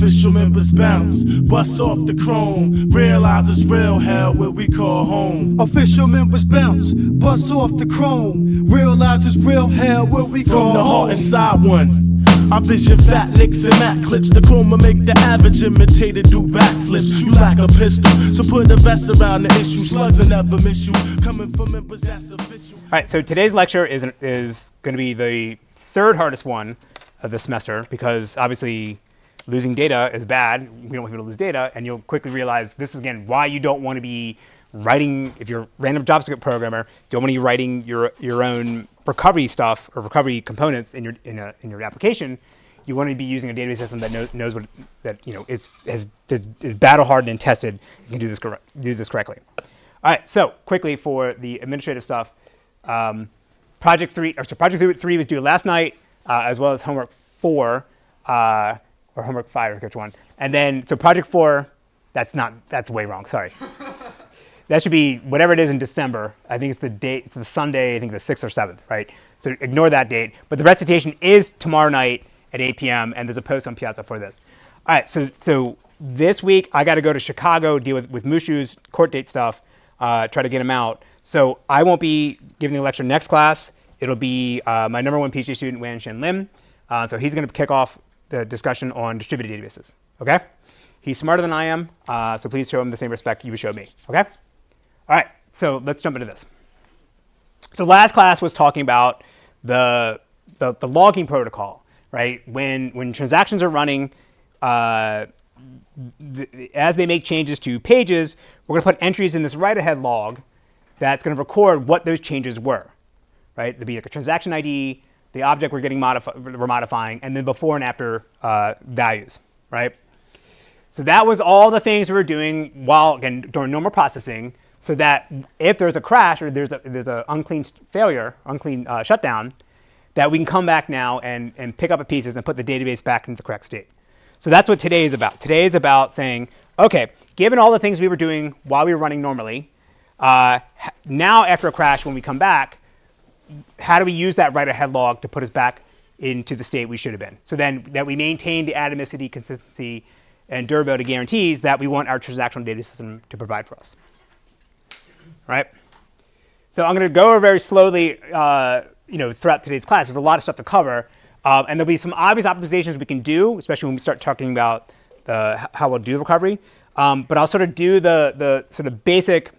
Official members bounce, bust off the chrome. Realize it's real hell where we call home. Official members bounce, bust off the chrome. Realize it's real hell where we call home. From the heart inside one, I vision fat licks and mat clips. The chroma make the average imitator do backflips. You lack a pistol, so put a vest around the issue. Slugs will never miss you. Coming from members that's official. All right, so today's lecture is going to be the third hardest one of the semester, because obviously losing data is bad. We don't want people to lose data, and you'll quickly realize this is, again, why you don't want to be writing, if you're a random JavaScript programmer, you don't want to be writing your own recovery stuff or recovery components in your application. You want to be using a database system that knows what is battle hardened and tested and can do this correctly. All right, so quickly for the administrative stuff, project three was due last night, as well as homework 4 or homework 5, or which one. And then so project 4, that's way wrong. Sorry. That should be whatever it is in December. I think it's the date, it's the Sunday, I think the 6th or 7th, right? So ignore that date. But the recitation is tomorrow night at 8 p.m. and there's a post on Piazza for this. All right, so this week I got to go to Chicago, deal with Mushu's court date stuff, try to get him out. So I won't be giving the lecture next class. It'll be my number 1 PhD student, Wan-Shen Lim. So he's going to kick off the discussion on distributed databases, okay? He's smarter than I am, so please show him the same respect you showed me, okay? All right, so let's jump into this. So last class was talking about the logging protocol, right? When transactions are running, as they make changes to pages, we're going to put entries in this write-ahead log that's going to record what those changes were, right? There'll be like a transaction ID, the object we're modifying, and then before and after values, right? So that was all the things we were doing during normal processing, so that if there's a crash or there's an unclean failure, unclean shutdown, that we can come back now and pick up the pieces and put the database back into the correct state. So that's what today is about. Today is about saying, okay, given all the things we were doing while we were running normally, now after a crash when we come back, how do we use that write-ahead log to put us back into the state we should have been? So then that we maintain the atomicity, consistency, and durability guarantees that we want our transactional data system to provide for us. Right? So I'm going to go over very slowly throughout today's class. There's a lot of stuff to cover. And there'll be some obvious optimizations we can do, especially when we start talking about how we'll do recovery. But I'll sort of do the sort of basic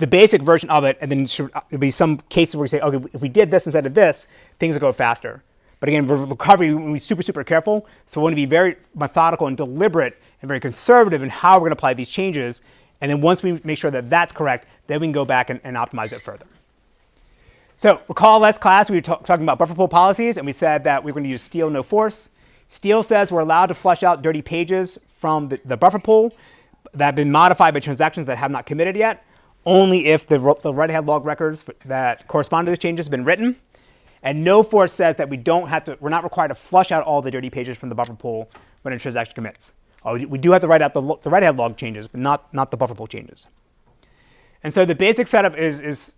version of it, and then there'll be some cases where we say, okay, if we did this instead of this, things will go faster. But again, for recovery, we want to be super, super careful. So we want to be very methodical and deliberate and very conservative in how we're going to apply these changes. And then once we make sure that that's correct, then we can go back and optimize it further. So recall last class, we were talking about buffer pool policies, and we said that we were going to use steal, no force. Steal says we're allowed to flush out dirty pages from the buffer pool that have been modified by transactions that have not committed yet, only if the write-ahead log records that correspond to those changes have been written. And no force says that we're not required to flush out all the dirty pages from the buffer pool when a transaction commits. We do have to write out the write-ahead log changes, but not the buffer pool changes. And so the basic setup is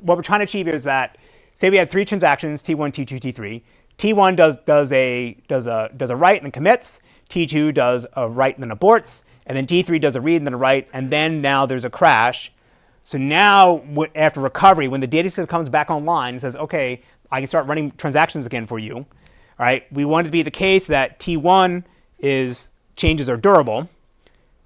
what we're trying to achieve is that, say we have 3 transactions, T1, T2, T3. T1 does a write and then commits. T2 does a write and then aborts. And then T3 does a read and then a write. And then now there's a crash. So now after recovery, when the data set comes back online and says, okay, I can start running transactions again for you. All right, we want it to be the case that T1 changes are durable,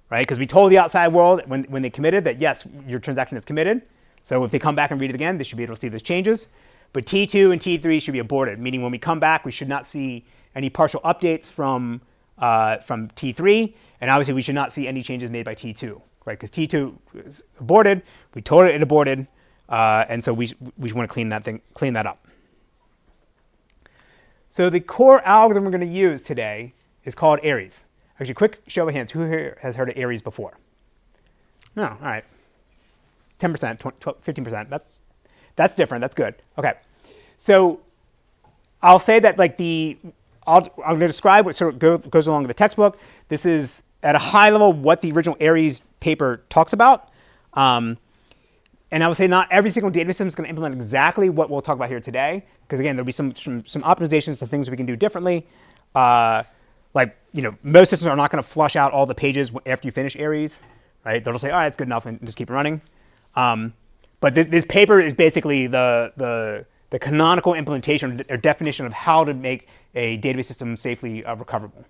right? Because we told the outside world when they committed that, yes, your transaction is committed. So if they come back and read it again, they should be able to see those changes. But T2 and T3 should be aborted, meaning when we come back, we should not see any partial updates from T3. And obviously, we should not see any changes made by T2, right? Because T2 is aborted. We told it aborted. And so we want to clean that up. So the core algorithm we're going to use today is called Aries. Actually, quick show of hands. Who here has heard of Aries before? No, all right. 10%, 15%. That's different. That's good. Okay. So I'll say that I'm going to describe what sort of goes along with the textbook. This is at a high level what the original Aries paper talks about. And I would say not every single database system is going to implement exactly what we'll talk about here today, because again, there'll be some optimizations to things we can do differently. like, most systems are not going to flush out all the pages after you finish Aries, right? They'll just say, all right, it's good enough, and just keep it running. But this paper is basically the canonical implementation or definition of how to make a database system safely recoverable.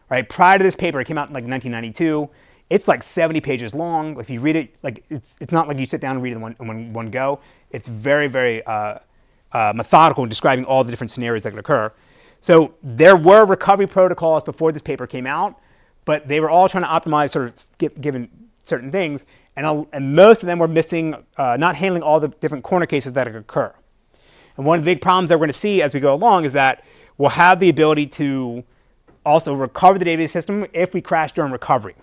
Right? Prior to this paper, it came out in like 1992. It's like 70 pages long. If you read it, like it's not like you sit down and read it in one go. It's very, very methodical in describing all the different scenarios that could occur. So there were recovery protocols before this paper came out, but they were all trying to optimize sort of given certain things, and most of them were missing, not handling all the different corner cases that could occur. And one of the big problems that we're going to see as we go along is that we'll have the ability to also recover the database system if we crash during recovery,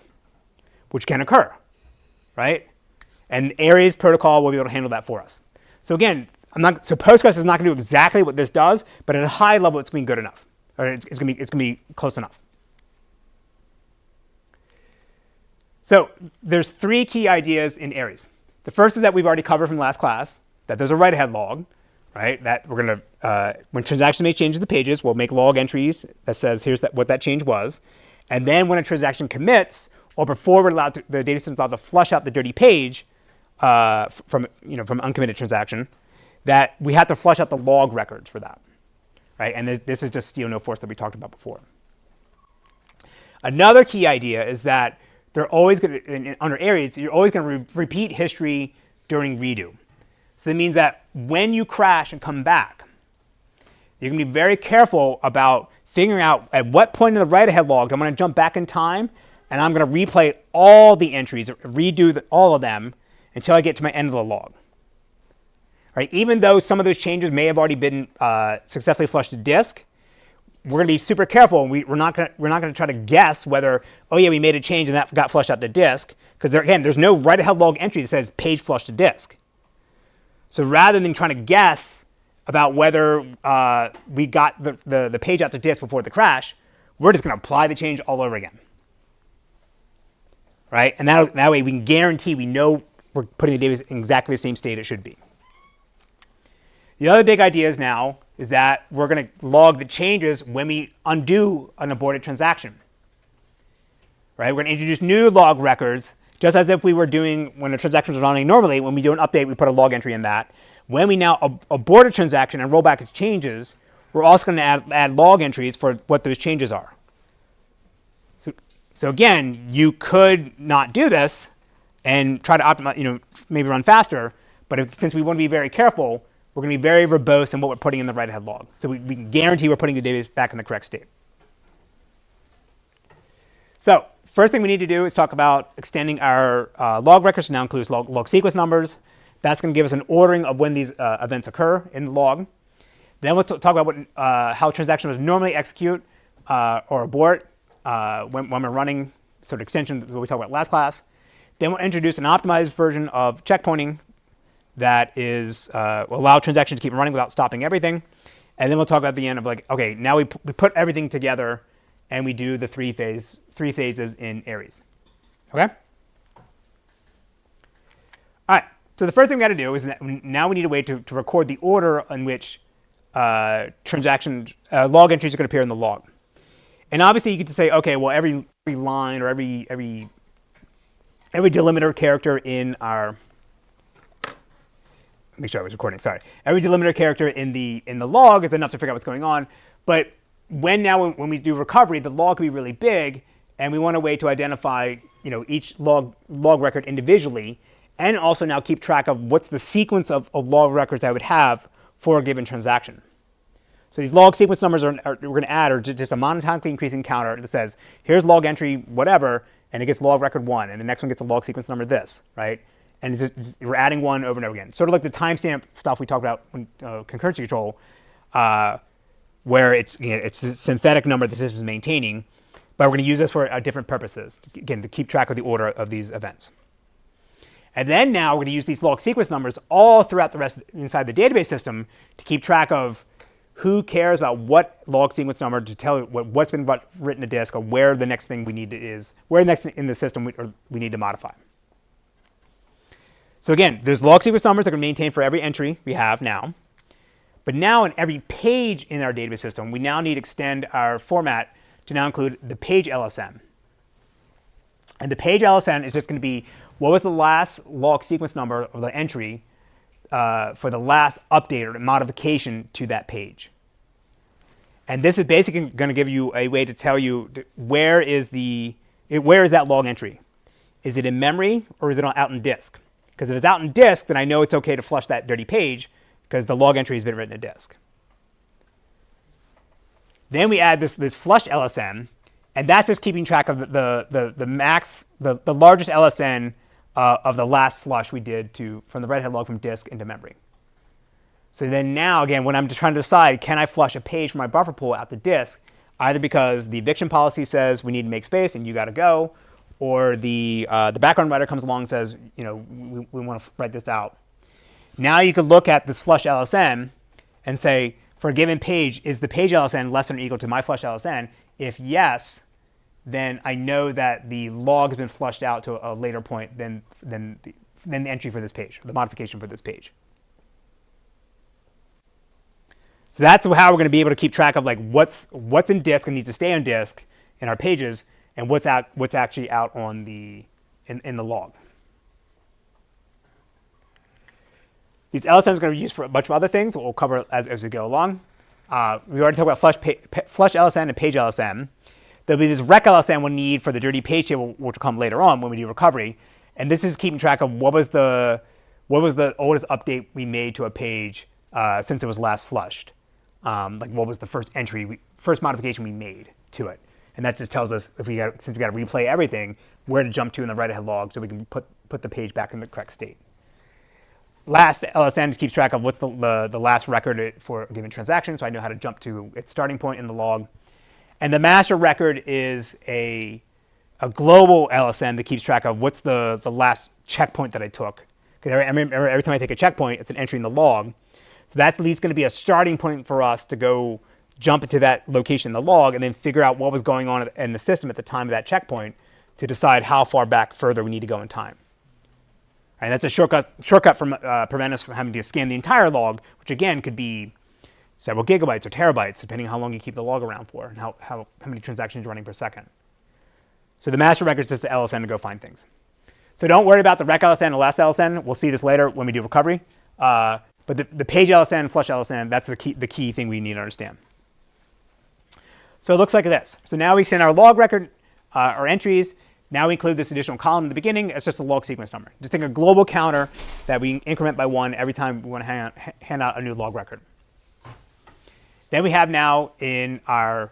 which can occur, right? And Aries protocol will be able to handle that for us. So again, so Postgres is not going to do exactly what this does, but at a high level, it's going to be good enough, or it's going to be close enough. So there's 3 key ideas in Aries. The first is that we've already covered from last class, that there's a write-ahead log, right? That we're going to, when transactions make changes to the pages, we'll make log entries that says here's what that change was. And then when a transaction commits, or before the data system is allowed to flush out the dirty page from uncommitted transaction, that we have to flush out the log records for that, right? And this is just steal no force that we talked about before. Another key idea is that they're always going to, under Aries, you're always going to repeat history during redo. So that means that when you crash and come back, you're going to be very careful about figuring out at what point in the write-ahead log I'm going to jump back in time, and I'm going to replay all the entries, redo all of them until I get to my end of the log. Right? Even though some of those changes may have already been successfully flushed to disk, we're going to be super careful, and we're not going to try to guess whether, oh yeah, we made a change and that got flushed out to disk, because there's no write-ahead log entry that says page flushed to disk. So rather than trying to guess about whether we got the page out to disk before the crash, we're just going to apply the change all over again. Right? And that way we can guarantee we know we're putting the database in exactly the same state it should be. The other big idea is now is that we're going to log the changes when we undo an aborted transaction. Right? We're going to introduce new log records, just as if we were doing when a transaction was running normally. When we do an update, we put a log entry in that. When we now abort a transaction and roll back its changes, we're also going to add log entries for what those changes are. So again, you could not do this and try to optimize, maybe run faster. But since we want to be very careful, we're going to be very verbose in what we're putting in the write-ahead log. So we can guarantee we're putting the database back in the correct state. So first thing we need to do is talk about extending our log records to now include log sequence numbers. That's going to give us an ordering of when these events occur in the log. Then we'll talk about how transactions would normally execute or abort when we're running sort of extensions that we talked about last class. Then we'll introduce an optimized version of checkpointing that is will allow transactions to keep running without stopping everything. And then we'll talk about the end of okay, now we put everything together and we do the three phases in Aries. Okay? All right. So the first thing we got to do is that now we need a way to record the order in which transaction log entries are going to appear in the log. And obviously you get to say, okay, well every line or every delimiter character in our make sure I was recording. Sorry, every delimiter character in the log is enough to figure out what's going on. But when we do recovery, the log can be really big, and we want a way to identify each log record individually, and also now keep track of what's the sequence of log records I would have for a given transaction. So these log sequence numbers we're going to add are just a monotonically increasing counter that says here's log entry whatever, and it gets log record 1, and the next one gets a log sequence number this, right? And we're adding one over and over again. Sort of like the timestamp stuff we talked about when concurrency control, where it's a synthetic number the system is maintaining, but we're going to use this for different purposes, again, to keep track of the order of these events. And then now we're going to use these log sequence numbers all throughout the rest inside the database system to keep track of who cares about what log sequence number to tell what's been written to disk or where the next thing we need where the next thing in the system we need to modify. So again, there's log sequence numbers that are maintained for every entry we have now. But now in every page in our database system, we now need to extend our format to now include the page LSN. And the page LSN is just going to be what was the last log sequence number of the entry for the last update or modification to that page. And this is basically going to give you a way to tell you where is that log entry. Is it in memory or is it out in disk? Because if it's out in disk, then I know it's okay to flush that dirty page because the log entry has been written in disk. Then we add this flushed LSN, and that's just keeping track of the largest LSN of the last flush we did from the redhead log from disk into memory. So then now, again, when I'm just trying to decide, can I flush a page from my buffer pool out to disk, either because the eviction policy says we need to make space and you got to go, or the background writer comes along and says, we want to write this out. Now you could look at this flush LSN and say, for a given page, is the page LSN less than or equal to my flush LSN? If yes, then I know that the log has been flushed out to a later point than the entry for this page, the modification for this page. So that's how we're going to be able to keep track of like what's in disk and needs to stay on disk in our pages, and what's actually out on in the log. These LSNs are going to be used for a bunch of other things that we'll cover as we go along. We already talked about flush LSN and page LSN. There'll be this rec LSN we'll need for the dirty page table, which will come later on when we do recovery. And this is keeping track of what was the oldest update we made to a page since it was last flushed. Like what was the first first modification we made to it. And that just tells us since we got to replay everything, where to jump to in the write-ahead log so we can put the page back in the correct state. Last LSN just keeps track of what's the last record for a given transaction, so I know how to jump to its starting point in the log. And the master record is a global LSN that keeps track of what's the last checkpoint that I took. Because every time I take a checkpoint, it's an entry in the log. So that's at least going to be a starting point for us to go jump into that location in the log and then figure out what was going on in the system at the time of that checkpoint to decide how far back further we need to go in time. And that's a shortcut from prevent us from having to scan the entire log, which again could be several gigabytes or terabytes, depending on how long you keep the log around for and how many transactions you're running per second. So the master record is just the LSN to go find things. So don't worry about the rec LSN and the last LSN. We'll see this later when we do recovery. But the page LSN and flush LSN, that's the key thing we need to understand. So it looks like this. So now we send our log record, our entries. Now we include this additional column in the beginning. It's just a log sequence number. Just think a global counter that we increment by 1 every time we want to hand out a new log record. Then we have now in our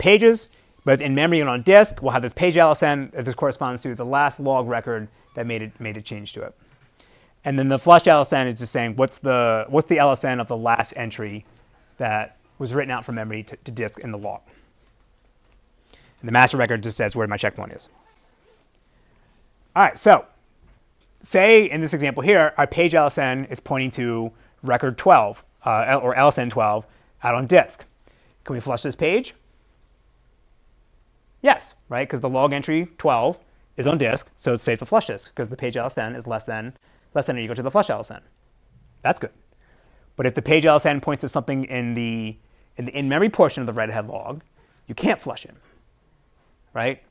pages, but in memory and on disk, we'll have this page LSN that this corresponds to the last log record that made a change to it. And then the flush LSN is just saying what's the LSN of the last entry that was written out from memory to disk in the log. And the master record just says where my checkpoint is. All right, so say in this example here, our page LSN is pointing to record 12, or LSN 12, out on disk. Can we flush this page? Yes, right, because the log entry 12 is on disk, so it's safe to flush this because the page LSN is less than or equal to the flush LSN. That's good. But if the page LSN points to something in the in-memory portion of the redhead log, you can't flush it, right?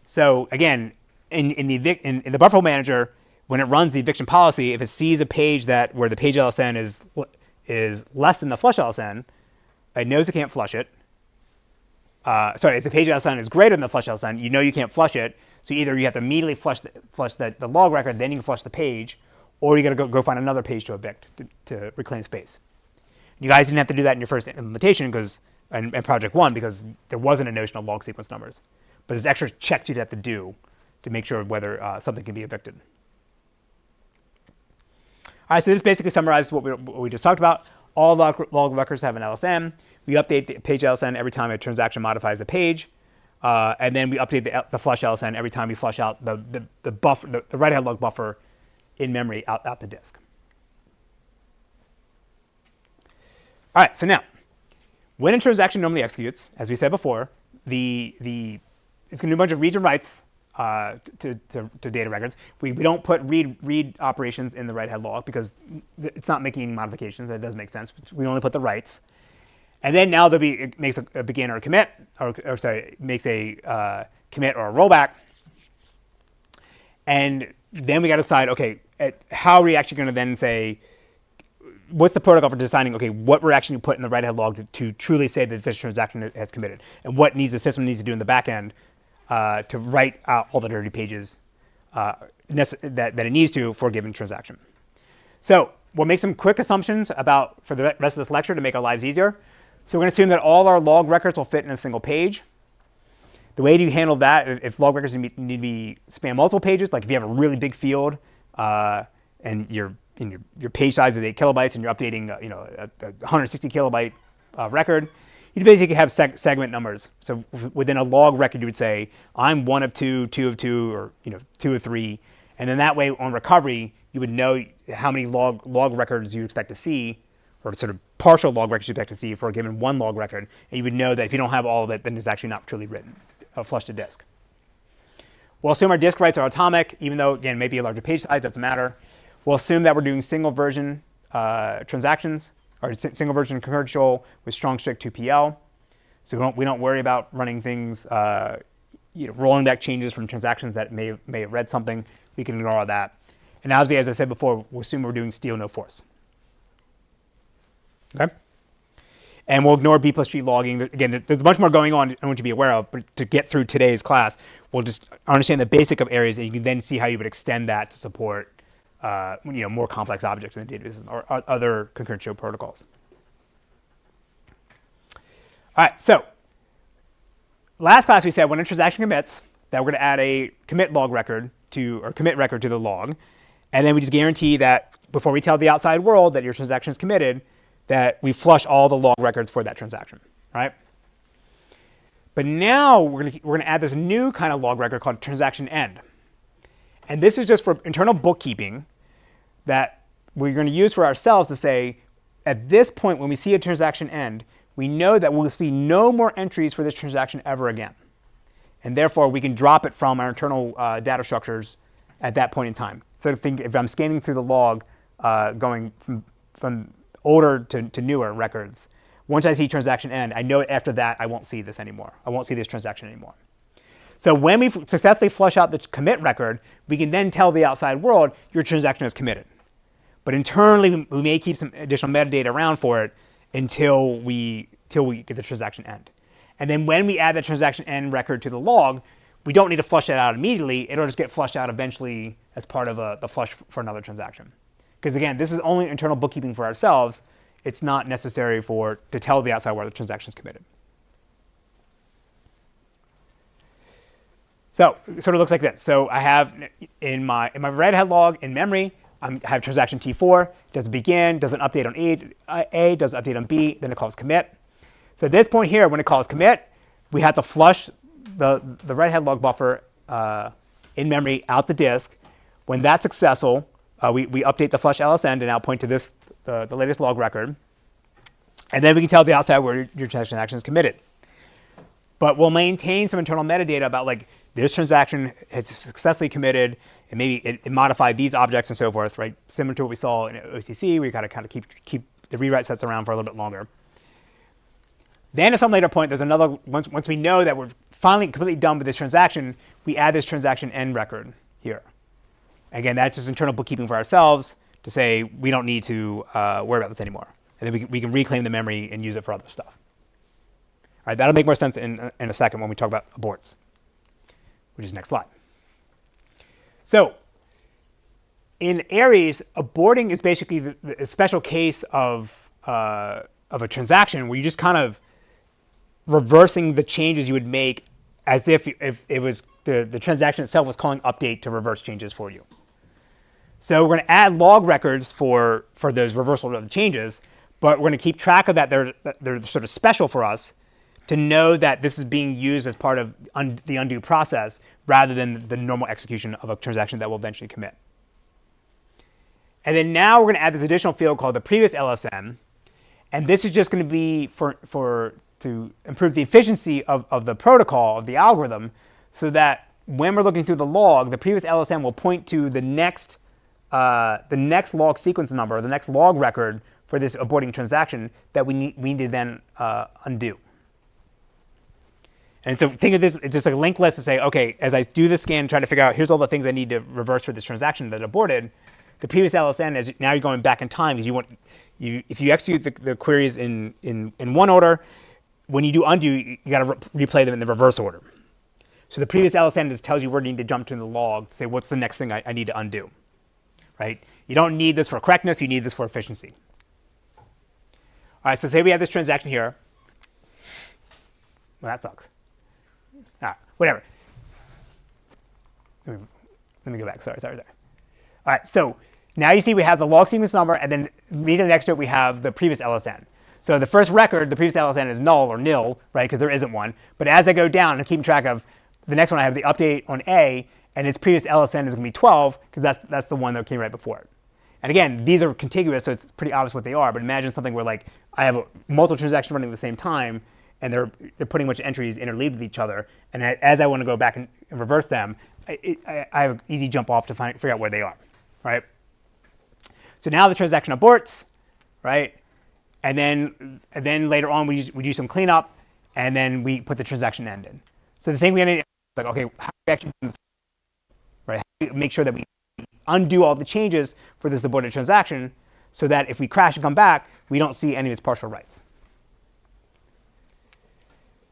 So again, in the buffer manager, when it runs the eviction policy, if it sees a page where the page LSN is less than the flush LSN, it knows it can't flush it. If the page LSN is greater than the flush LSN, you know you can't flush it. So either you have to immediately flush the log record, then you can flush the page, or you got to go find another page to evict to reclaim space. You guys didn't have to do that in your first implementation in Project 1 because there wasn't a notion of log sequence numbers. But there's extra checks you'd have to do to make sure whether something can be evicted. All right, so this basically summarizes what we just talked about. All log records have an LSN. We update the page LSN every time a transaction modifies a page. And then we update the flush LSN every time we flush out the buffer, the write-ahead log buffer in memory out the disk. All right, so now, when a transaction normally executes, as we said before, it's going to do a bunch of reads and writes to data records. We don't put read operations in the write-ahead log because it's not making modifications. That does make sense. We only put the writes. And then now it makes a begin or a commit, or sorry, makes a commit or a rollback. And then we got to decide, okay, how are we actually going to then say, what's the protocol for deciding, okay, what we're actually put in the write-ahead log to truly say that this transaction has committed, and what the system needs to do in the back end to write out all the dirty pages that it needs to for a given transaction. So we'll make some quick assumptions for the rest of this lecture to make our lives easier. So we're going to assume that all our log records will fit in a single page. The way to handle that, if log records need to be span multiple pages, like if you have a really big field and your page size is 8 kilobytes and you're updating a 160 kilobyte record, you basically have segment numbers. So within a log record, you would say, I'm 1 of 2, 2 of 2, or 2 of 3. And then that way on recovery, you would know how many log records you expect to see, or sort of partial log records you expect to see for a given one log record. And you would know that if you don't have all of it, then it's actually not truly written, flushed to disk. We'll assume our disk writes are atomic, even though, again, maybe a larger page size, doesn't matter. We'll assume that we're doing single version transactions, or single version concurrent control with strong strict 2PL. So we don't worry about running things, rolling back changes from transactions that may have read something. We can ignore all that. And obviously, as I said before, we'll assume we're doing steal, no force. Okay? And we'll ignore B plus G logging. Again, there's a bunch more going on I want you to be aware of, but to get through today's class, we'll just understand the basic of Aries, and you can then see how you would extend that to support more complex objects in the database or other concurrent show protocols. All right, so last class we said when a transaction commits that we're going to add a commit log record or commit record to the log, and then we just guarantee that before we tell the outside world that your transaction is committed, that we flush all the log records for that transaction, right? But now we're going to add this new kind of log record called transaction end. And this is just for internal bookkeeping that we're going to use for ourselves to say, at this point when we see a transaction end, we know that we'll see no more entries for this transaction ever again. And therefore, we can drop it from our internal data structures at that point in time. So think if I'm scanning through the log, going from older to newer records, once I see transaction end, I know after that I won't see this anymore. I won't see this transaction anymore. So when we successfully flush out the commit record, we can then tell the outside world your transaction is committed. But internally, we may keep some additional metadata around for it until we get the transaction end. And then when we add the transaction end record to the log, we don't need to flush that out immediately. It'll just get flushed out eventually as part of the flush for another transaction. Because again, this is only internal bookkeeping for ourselves. It's not necessary to tell the outside world the transaction is committed. So it sort of looks like this. So I have in my write-ahead log in memory, I have transaction T4, does it begin, does an update on A, does an update on B, then it calls commit. So at this point here, when it calls commit, we have to flush the write-ahead log buffer in memory out the disk. When that's successful, we update the flush LSN to now point to the latest log record. And then we can tell the outside where your transaction is committed. But we'll maintain some internal metadata about like this transaction has successfully committed, and maybe it modified these objects and so forth, right? Similar to what we saw in OCC, where you gotta kind of keep the rewrite sets around for a little bit longer. Then at some later point, there's another, once we know that we're finally completely done with this transaction, we add this transaction end record here. Again, that's just internal bookkeeping for ourselves to say we don't need to worry about this anymore. And then we can reclaim the memory and use it for other stuff. All right, that'll make more sense in a second when we talk about aborts, which is next slide. So in Aries, aborting is basically a special case of a transaction where you just kind of reversing the changes you would make as if it was the transaction itself was calling update to reverse changes for you. So we're going to add log records for those reversal of the changes, but we're going to keep track of that. They're sort of special for us to know that this is being used as part of the undo process rather than the normal execution of a transaction that will eventually commit. And then now we're going to add this additional field called the previous LSN. And this is just going to be to improve the efficiency of the protocol, of the algorithm, so that when we're looking through the log, the previous LSN will point to the next log sequence number, or the next log record for this aborting transaction that we need to then undo. And so think of this, it's just a linked list to say, okay, as I do this scan, try to figure out, here's all the things I need to reverse for this transaction that aborted. The previous LSN is now you're going back in time because if you execute the queries in one order, when you do undo, you got to replay them in the reverse order. So the previous LSN just tells you where you need to jump to in the log to say, what's the next thing I need to undo, right? You don't need this for correctness, you need this for efficiency. All right, so say we have this transaction here. Well, that sucks. Whatever. Let me go back. Sorry. All right, so now you see we have the log sequence number, and then immediately next to it we have the previous LSN. So the first record, the previous LSN is null or nil, right, because there isn't one. But as I go down and keep track of the next one, I have the update on A, and its previous LSN is going to be 12, because that's the one that came right before it. And again, these are contiguous, so it's pretty obvious what they are. But imagine something where like I have multiple transactions running at the same time, and they're putting a bunch of entries interleaved with each other. And as I want to go back and reverse them, I have an easy jump off to figure out where they are, right? So now the transaction aborts, right? And then later on we do some cleanup, and then we put the transaction end in. So the thing we ended like, okay, how do we actually right? How do we make sure that we undo all the changes for this aborted transaction, so that if we crash and come back, we don't see any of its partial writes.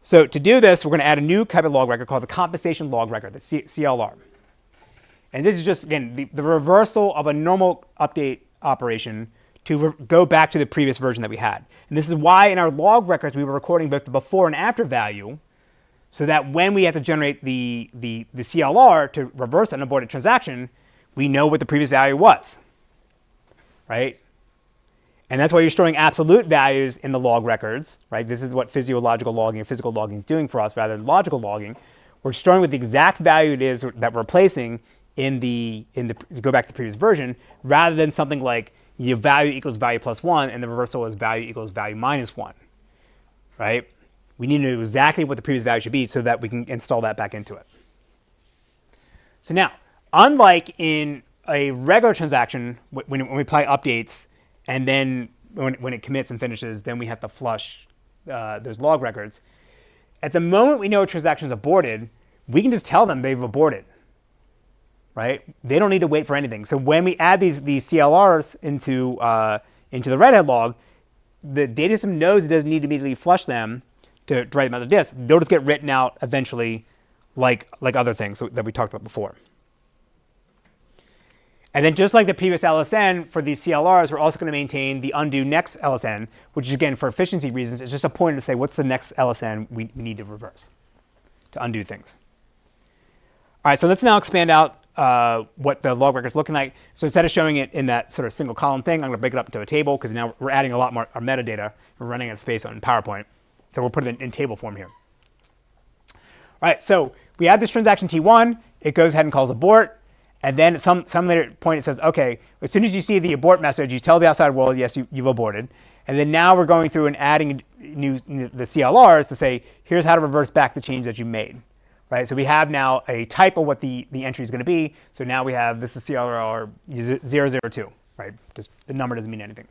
So to do this, we're going to add a new type of log record called the compensation log record, the CLR. And this is just, again, the reversal of a normal update operation to go back to the previous version that we had. And this is why in our log records we were recording both the before and after value, so that when we have to generate the CLR to reverse an aborted transaction, we know what the previous value was, right? And that's why you're storing absolute values in the log records, right? This is what physiological logging and physical logging is doing for us rather than logical logging. We're storing what the exact value it is that we're replacing to go back to the previous version, rather than something like value equals value plus 1 and the reversal is value equals value minus 1, right? We need to know exactly what the previous value should be so that we can install that back into it. So now, unlike in a regular transaction, when we apply updates, and then when it commits and finishes, then we have to flush those log records. At the moment we know a transaction is aborted, we can just tell them they've aborted, right? They don't need to wait for anything. So when we add these CLRs into the Red Hat log, the data system knows it doesn't need to immediately flush them to write them out of the disk. They'll just get written out eventually, like other things that we talked about before. And then just like the previous LSN, for these CLRs, we're also going to maintain the undo next LSN, which is, again, for efficiency reasons, it's just a pointer to say what's the next LSN we need to reverse to undo things. All right, so let's now expand out what the log record's looking like. So instead of showing it in that sort of single column thing, I'm going to break it up into a table, because now we're adding a lot more our metadata. We're running out of space on PowerPoint. So we'll put it in table form here. All right, so we have this transaction T1. It goes ahead and calls abort. And then at some later point it says, okay, as soon as you see the abort message, you tell the outside world, yes, you've aborted. And then now we're going through and adding the CLRs to say, here's how to reverse back the change that you made, right? So we have now a type of what the entry is going to be. So now we have, this is CLR 002, right? Just the number doesn't mean anything.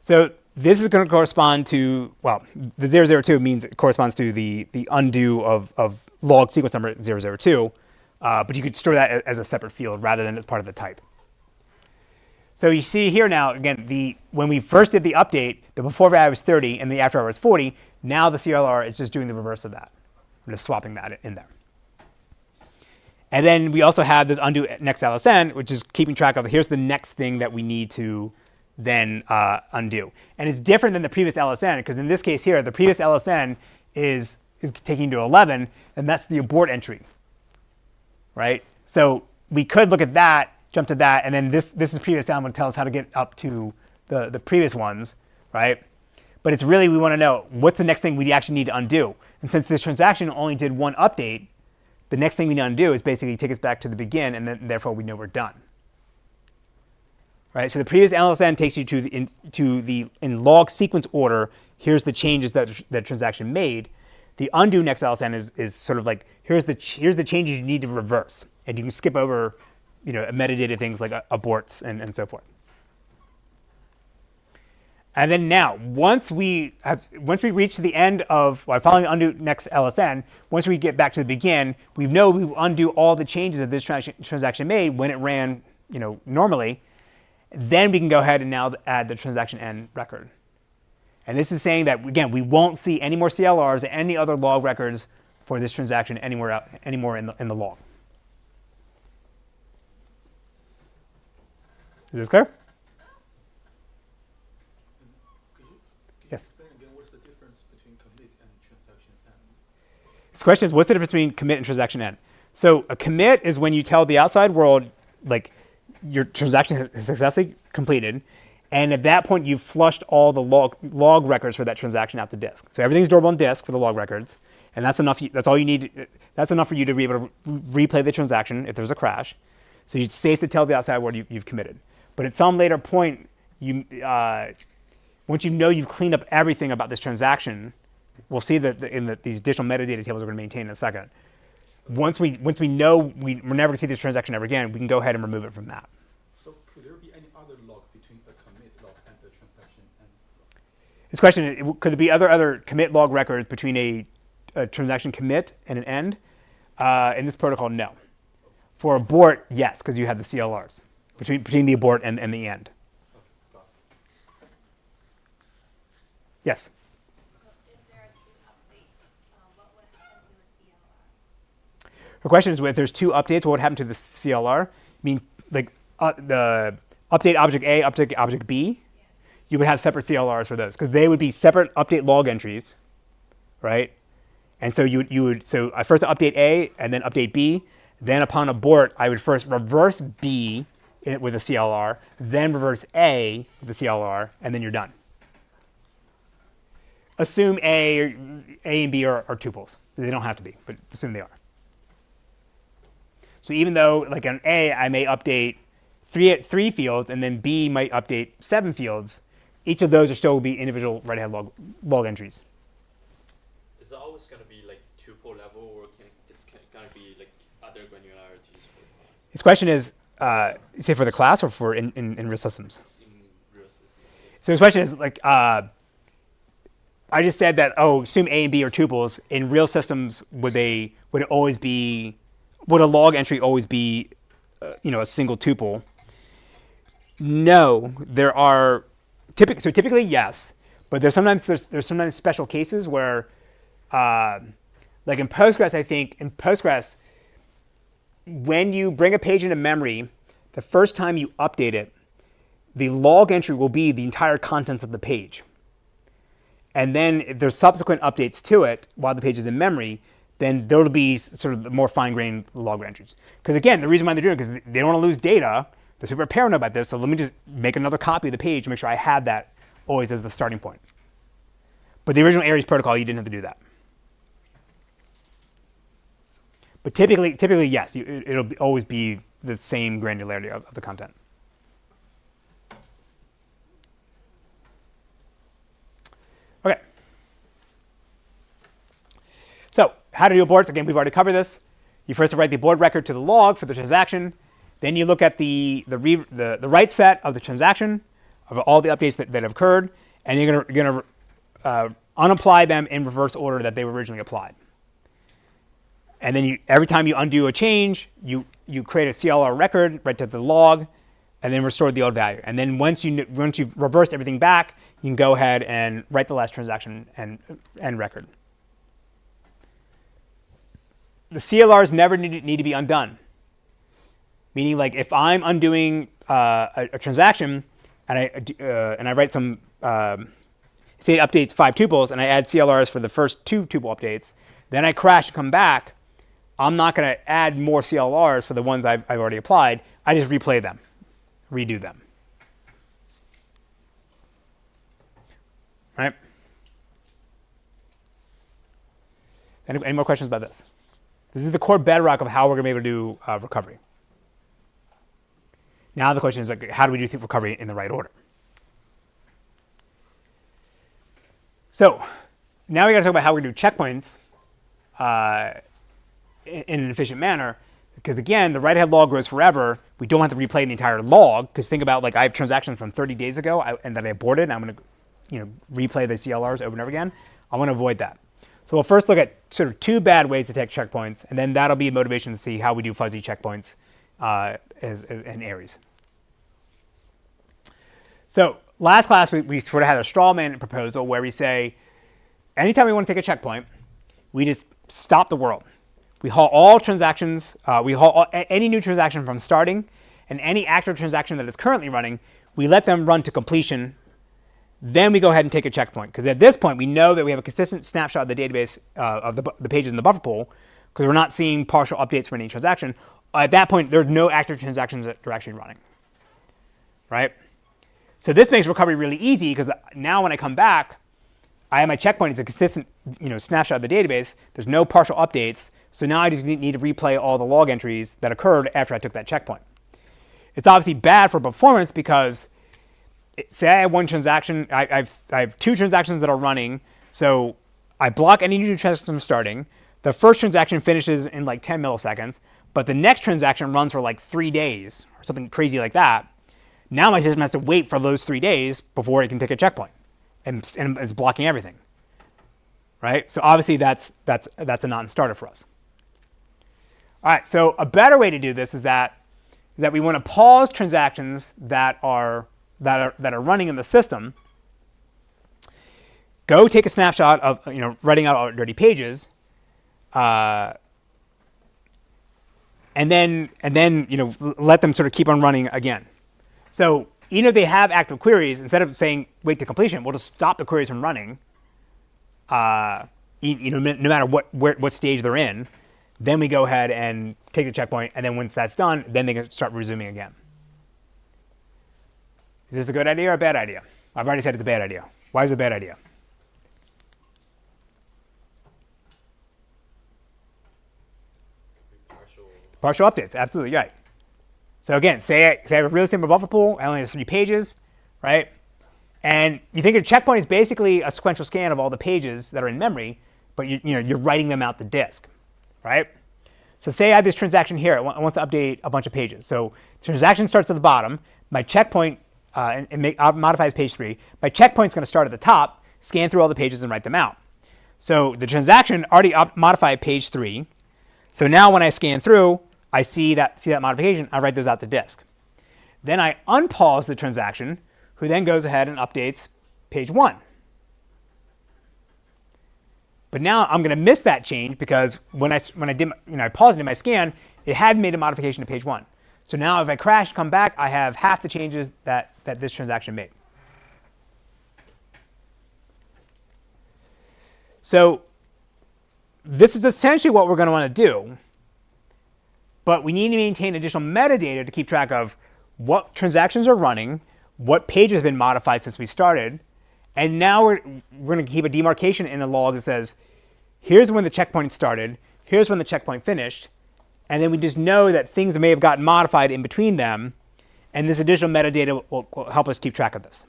So this is going to correspond to, well, the 002 means it corresponds to the undo of log sequence number 002. But you could store that as a separate field rather than as part of the type. So you see here now, again, when we first did the update, the before value was 30 and the after value was 40. Now the CLR is just doing the reverse of that. We're just swapping that in there. And then we also have this undo next LSN, which is keeping track of, here's the next thing that we need to then undo. And it's different than the previous LSN, because in this case here, the previous LSN is taking to 11, and that's the abort entry. Right? So we could look at that, jump to that, and then this is previous down one tells us how to get up to the previous ones, right? But it's really, we want to know what's the next thing we actually need to undo. And since this transaction only did one update, the next thing we need to undo is basically take us back to the begin, and then therefore we know we're done. Right? So the previous LSN takes you in log sequence order, here's the changes that the transaction made. The undo next LSN is sort of like, here's the changes you need to reverse. And you can skip over metadata things like aborts and so forth. And then now, once we reach the end of, following undo next LSN, once we get back to the begin, we know we undo all the changes that this transaction made when it ran, normally. Then we can go ahead and now add the transaction end record. And this is saying that, again, we won't see any more CLRs or any other log records for this transaction anymore in the log. Is this clear? Yes. Explain again what's the difference between commit and transaction end? This question is, what's the difference between commit and transaction end? So a commit is when you tell the outside world, like, your transaction is successfully completed, and at that point you've flushed all the log records for that transaction out to disk. So everything's stored on disk for the log records, and that's enough. That's all you need. That's enough for you to be able to replay the transaction if there's a crash. So it's safe to tell the outside world you've committed. But at some later point, once you know you've cleaned up everything about this transaction, we'll see that these additional metadata tables we're going to maintain in a second. Once we know we're never going to see this transaction ever again, we can go ahead and remove it from that. So could there be any other log between the commit log and the transaction end log? This question is, could there be other commit log records between a transaction commit and an end? In this protocol, no. For abort, yes, because you have the CLRs between the abort and the end. Yes? If there are two updates, what would happen to the CLR? Her question is, if there's two updates, what would happen to the CLR? I mean, like the update object A, update object B, you would have separate CLRs for those because they would be separate update log entries, right? And so so I first update A and then update B. Then upon abort, I would first reverse B with a CLR, then reverse A with a CLR, and then you're done. Assume A and B are tuples. They don't have to be, but assume they are. So even though, like on A, I may update three fields, and then B might update 7 fields, each of those are still will be individual write-ahead log entries. Is it always going to be like tuple level, or it's going to be like other granularities? His question is, say for the class or for in real systems? In real systems. So his question is like, I just said that, assume A and B are tuples. In real systems, would a log entry always be, a single tuple? No, there are typically yes, but there's sometimes special cases where, like in Postgres, I think in Postgres, when you bring a page into memory, the first time you update it, the log entry will be the entire contents of the page. And then if there's subsequent updates to it while the page is in memory, then there will be sort of the more fine-grained log entries. Because again, the reason why they're doing it is because they don't want to lose data. They're super paranoid about this, so let me just make another copy of the page to make sure I have that always as the starting point. But the original Aries protocol, you didn't have to do that. But typically yes, it'll always be the same granularity of the content. Okay. So how to do aborts? Again, we've already covered this. You first write the abort record to the log for the transaction. Then you look at the write set of the transaction of all the updates that have occurred, and you're going to unapply them in reverse order that they were originally applied. And then every time you undo a change, you create a CLR record right to the log, and then restore the old value. And then once you've reversed everything back, you can go ahead and write the last transaction and record. The CLRs never need to be undone. Meaning, like if I'm undoing a transaction and I write some, say it updates 5 tuples, and I add CLRs for the first 2 tuple updates, then I crash and come back, I'm not going to add more CLRs for the ones I've already applied. I just replay them, redo them. All right? Any more questions about this? This is the core bedrock of how we're going to be able to do recovery. Now the question is, like, how do we do recovery in the right order? So now we got to talk about how we do checkpoints in an efficient manner. Because again, the write-ahead log grows forever. We don't have to replay the entire log. Because think about, like, I have transactions from 30 days ago and that I aborted. And I'm going to replay the CLRs over and over again. I want to avoid that. So we'll first look at sort of 2 bad ways to take checkpoints, and then that'll be a motivation to see how we do fuzzy checkpoints in Aries. So last class, we sort of had a straw man proposal where we say, anytime we want to take a checkpoint, we just stop the world. We halt all transactions, we halt any new transaction from starting, and any active transaction that is currently running, we let them run to completion. Then we go ahead and take a checkpoint. Because at this point, we know that we have a consistent snapshot of the database of the pages in the buffer pool, because we're not seeing partial updates for any transaction. At that point, there's no active transactions that are actually running. Right? So this makes recovery really easy, because now when I come back, I have my checkpoint. It's a consistent snapshot of the database. There's no partial updates. So now I just need to replay all the log entries that occurred after I took that checkpoint. It's obviously bad for performance because say I have one transaction, I have 2 transactions that are running, so I block any new transactions from starting. The first transaction finishes in like 10 milliseconds, but the next transaction runs for like 3 days or something crazy like that. Now my system has to wait for those 3 days before it can take a checkpoint, and it's blocking everything, right? So obviously that's a non-starter for us. All right, so a better way to do this is that we want to pause transactions that are running in the system, go take a snapshot of writing out all dirty pages, and then let them sort of keep on running again. So even if they have active queries, instead of saying wait to completion, we'll just stop the queries from running, no matter what stage they're in. Then we go ahead and take the checkpoint, and then once that's done, then they can start resuming again. Is this a good idea or a bad idea? I've already said it's a bad idea. Why is it a bad idea? Partial updates, absolutely right. So again, say I have a really simple buffer pool. I only have 3 pages, right? And you think a checkpoint is basically a sequential scan of all the pages that are in memory, but you're writing them out the disk, right? So say I have this transaction here. I want to update a bunch of pages. So the transaction starts at the bottom. My checkpoint modifies page 3. My checkpoint's going to start at the top, scan through all the pages, and write them out. So the transaction already modified page 3. So now when I scan through, I see that modification. I write those out to disk. Then I unpause the transaction, who then goes ahead and updates page 1. But now I'm going to miss that change because when I paused it in my scan, it had made a modification to page 1. So now if I crash, come back, I have half the changes that this transaction made. So this is essentially what we're going to want to do. But we need to maintain additional metadata to keep track of what transactions are running, what page has been modified since we started. And now we're going to keep a demarcation in the log that says, here's when the checkpoint started, here's when the checkpoint finished. And then we just know that things may have gotten modified in between them, and this additional metadata will help us keep track of this.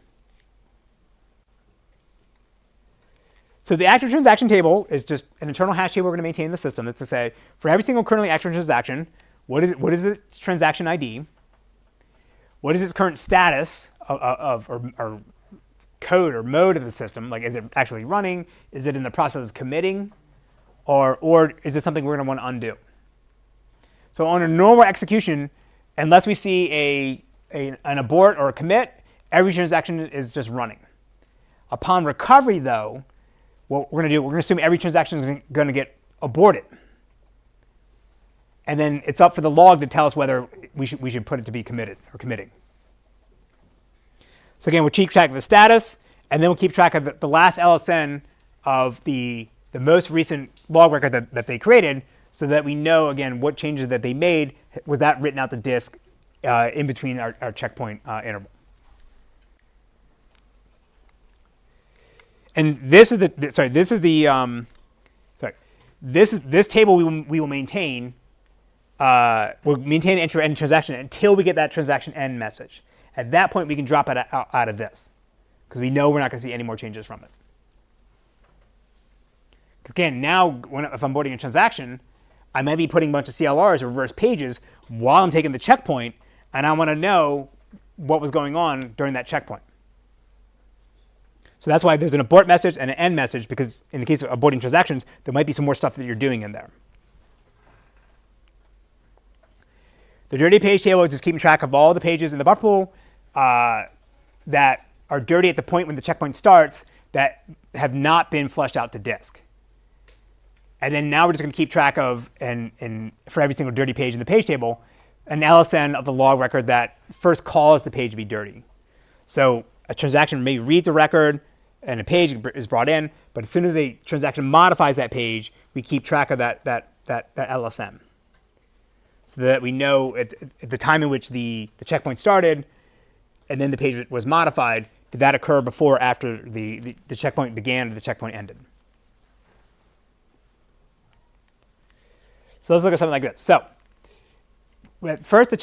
So the active transaction table is just an internal hash table we're going to maintain in the system. That's to say, for every single currently active transaction, what is its transaction ID? What is its current status or code or mode of the system? Like, is it actually running? Is it in the process of committing? Or is this something we're going to want to undo? So on a normal execution, unless we see an abort or a commit, every transaction is just running. Upon recovery, though, what we're going to do, we're going to assume every transaction is going to get aborted. And then it's up for the log to tell us whether we should put it to be committed or committing. So again, we'll keep track of the status, and then we'll keep track of the last LSN of the most recent log record that they created, so that we know, again, what changes that they made. Was that written out the disk in between our checkpoint interval? And this table we will maintain. We'll maintain enter end transaction until we get that transaction end message. At that point, we can drop it out of this, because we know we're not going to see any more changes from it. Again, now if I'm boarding a transaction, I might be putting a bunch of CLRs or reverse pages while I'm taking the checkpoint, and I want to know what was going on during that checkpoint. So that's why there's an abort message and an end message, because in the case of aborting transactions, there might be some more stuff that you're doing in there. The dirty page table is just keeping track of all the pages in the buffer pool that are dirty at the point when the checkpoint starts that have not been flushed out to disk. And then now we're just going to keep track of, and for every single dirty page in the page table, an LSN of the log record that first calls the page to be dirty. So a transaction maybe reads a record and a page is brought in, but as soon as a transaction modifies that page, we keep track of that LSN. So that we know at the time in which the checkpoint started and then the page was modified, did that occur before or after the checkpoint began or the checkpoint ended? So let's look at something like this. So first, the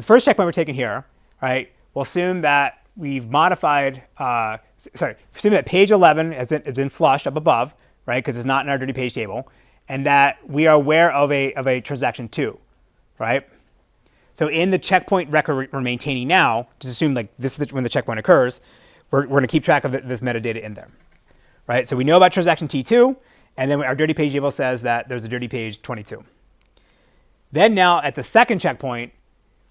first checkpoint we're taking here, right? We'll assume that we've modified, assume that page 11 has been flushed up above, right? Because it's not in our dirty page table, and that we are aware of a transaction 2, right? So in the checkpoint record we're maintaining now, just assume like this is when the checkpoint occurs, we're going to keep track of this metadata in there, right? So we know about transaction T2, and then our dirty page table says that there's a dirty page 22. Then now at the second checkpoint,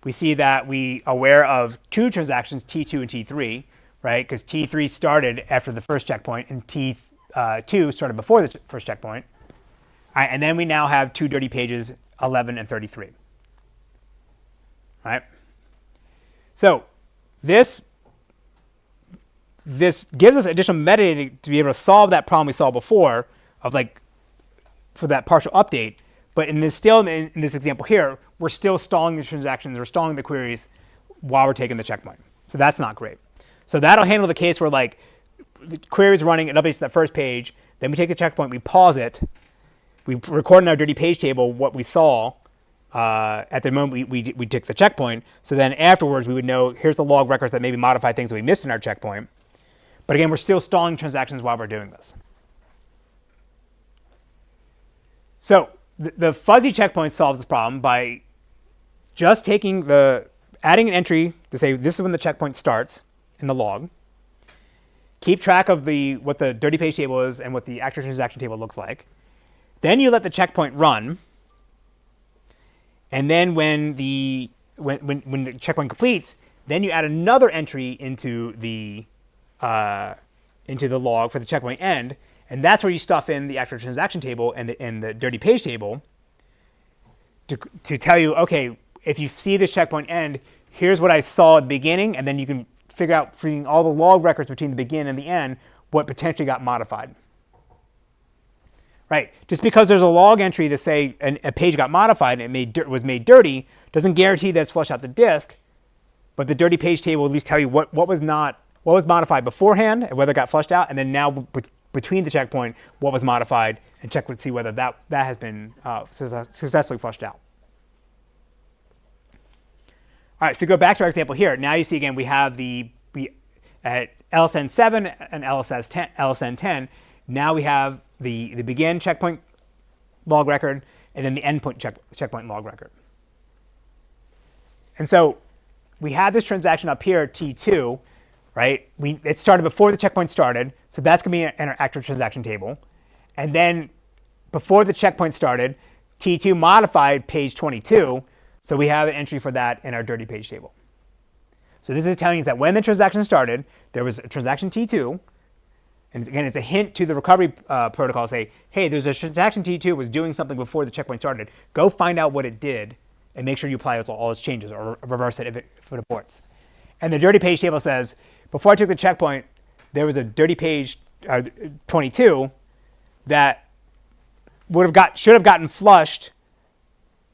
we see that we are aware of 2 transactions, T2 and T3, right? Because T3 started after the first checkpoint and T2 started before the first checkpoint. All right, and then we now have 2 dirty pages, 11 and 33. Right? So this gives us additional metadata to be able to solve that problem we saw before of like for that partial update. But in this example here, we're still stalling the transactions, we're stalling the queries while we're taking the checkpoint. So that's not great. So that'll handle the case where like the query is running, it updates that first page, then we take the checkpoint, we pause it, we record in our dirty page table what we saw at the moment we took the checkpoint. So then afterwards we would know here's the log records that maybe modify things that we missed in our checkpoint. But again, we're still stalling transactions while we're doing this. So the fuzzy checkpoint solves this problem by just adding an entry to say this is when the checkpoint starts in the log. Keep track of what the dirty page table is and what the actual transaction table looks like. Then you let the checkpoint run. And then when the checkpoint completes, then you add another entry into the log for the checkpoint end, and that's where you stuff in the actual transaction table and the dirty page table to tell you, okay, if you see this checkpoint end, here's what I saw at the beginning, and then you can figure out from all the log records between the begin and the end what potentially got modified. Right? Just because there's a log entry that say a page got modified and it was made dirty doesn't guarantee that it's flushed out the disk, but the dirty page table will at least tell you what was modified beforehand and whether it got flushed out, and then now between the checkpoint what was modified, and check to see whether that has been successfully flushed out. All right, so go back to our example here. Now you see again we have at LSN 7 and LSN 10. Now we have the begin checkpoint log record and then the endpoint checkpoint log record. And so we had this transaction up here, T2, right? It started before the checkpoint started, so that's going to be in our actual transaction table. And then before the checkpoint started, T2 modified page 22, so we have an entry for that in our dirty page table. So this is telling us that when the transaction started, there was a transaction T2, and again, it's a hint to the recovery protocol, say, hey, there's a transaction T2 was doing something before the checkpoint started. Go find out what it did and make sure you apply all its changes or reverse it if it aborts. And the dirty page table says, before I took the checkpoint, there was a dirty page 22 that should have gotten flushed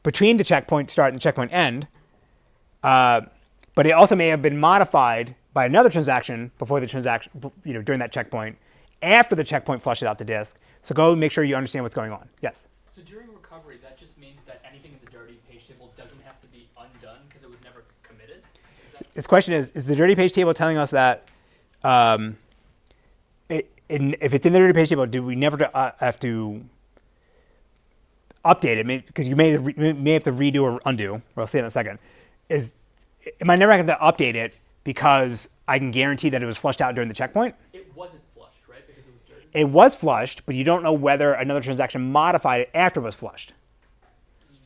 between the checkpoint start and the checkpoint end, but it also may have been modified by another transaction before the transaction, during that checkpoint, after the checkpoint flushed it out the disk. So go make sure you understand what's going on. Yes? So during recovery, that just means that anything in the dirty page table doesn't have to be undone because it was never committed? This question is the dirty page table telling us that if it's in the dirty page table, do we never have to update it? Because you may have to redo or undo, or I'll say in a second. Am I never going to update it because I can guarantee that it was flushed out during the checkpoint. It wasn't flushed, right? Because it was dirty. It was flushed, but you don't know whether another transaction modified it after it was flushed,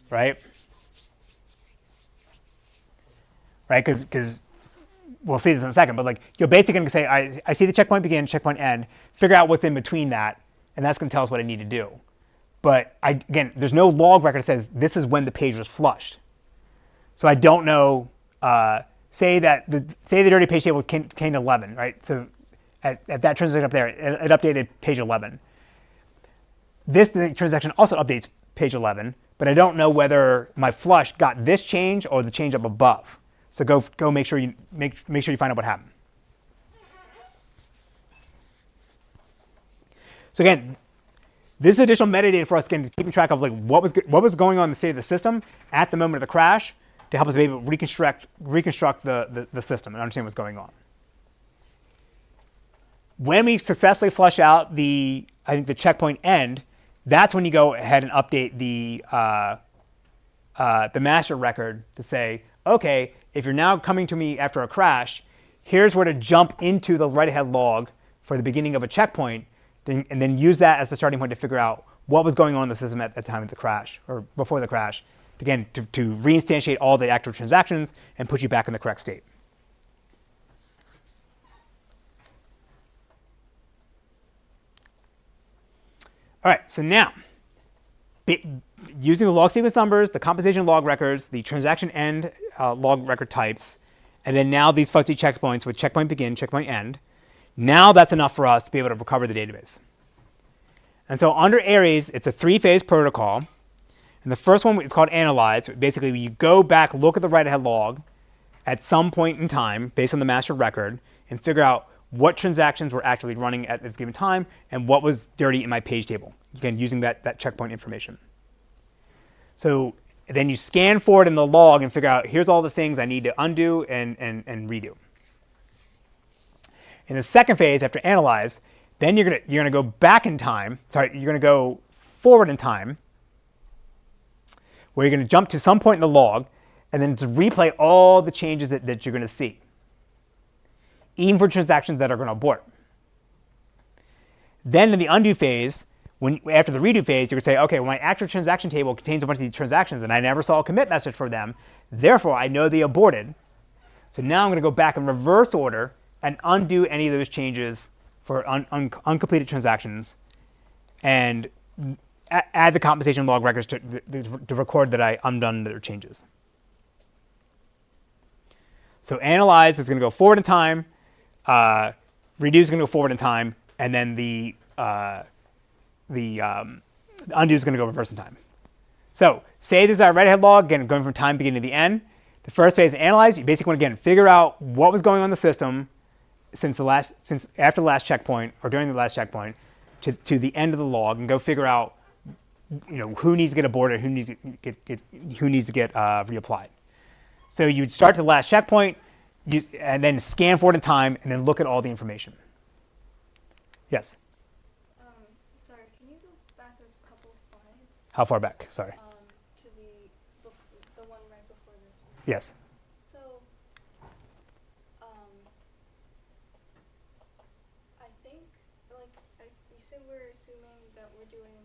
right? Right, because we'll see this in a second, but like you're basically going to say, I see the checkpoint begin, checkpoint end, figure out what's in between that, and that's going to tell us what I need to do. But again, there's no log record that says this is when the page was flushed. So I don't know. Say the dirty page table contained 11, right? So at that transaction up there, it updated page 11. The transaction also updates page 11, but I don't know whether my flush got this change or the change up above. So go make sure you find out what happened. So again, this is additional metadata for us, again, keeping track of like what was going on in the state of the system at the moment of the crash to help us be able to reconstruct the system and understand what's going on. When we successfully flush out the checkpoint end, that's when you go ahead and update the master record to say, okay, if you're now coming to me after a crash, here's where to jump into the write-ahead log for the beginning of a checkpoint, and then use that as the starting point to figure out what was going on in the system at the time of the crash or before the crash, again, to reinstantiate all the active transactions and put you back in the correct state. All right, so now, using the log sequence numbers, the compensation log records, the transaction end log record types, and then now these fuzzy checkpoints with checkpoint begin, checkpoint end, now that's enough for us to be able to recover the database. And so under Aries, it's a 3-phase protocol. And the first one is called analyze. Basically, you go back, look at the write-ahead log at some point in time based on the master record and figure out what transactions were actually running at this given time and what was dirty in my page table, again, using that checkpoint information. So then you scan forward in the log and figure out, here's all the things I need to undo and redo. In the second phase, after analyze, then you're gonna go back in time. Sorry, you're gonna go forward in time, where you're gonna jump to some point in the log, and then to replay all the changes that you're gonna see, even for transactions that are gonna abort. Then in the undo phase, after the redo phase, you're gonna say, okay, well, my active transaction table contains a bunch of these transactions, and I never saw a commit message for them. Therefore, I know they aborted. So now I'm gonna go back in reverse order and undo any of those changes for uncompleted transactions and add the compensation log records to record that I undone their changes. So analyze is going to go forward in time, redo is going to go forward in time, and then the undo is going to go reverse in time. So say this is our write-ahead log, again, going from time beginning to the end. The first phase is analyze. You basically want to, again, figure out what was going on in the system since after the last checkpoint or during the last checkpoint to the end of the log, and go figure out, who needs to get aborted, who needs to get reapplied. So you'd start to the last checkpoint, and then scan forward in time, and then look at all the information. Yes. Sorry, can you go back a couple slides? How far back? Sorry. To the one right before this one. Yes. So, I think, we're assuming that we're doing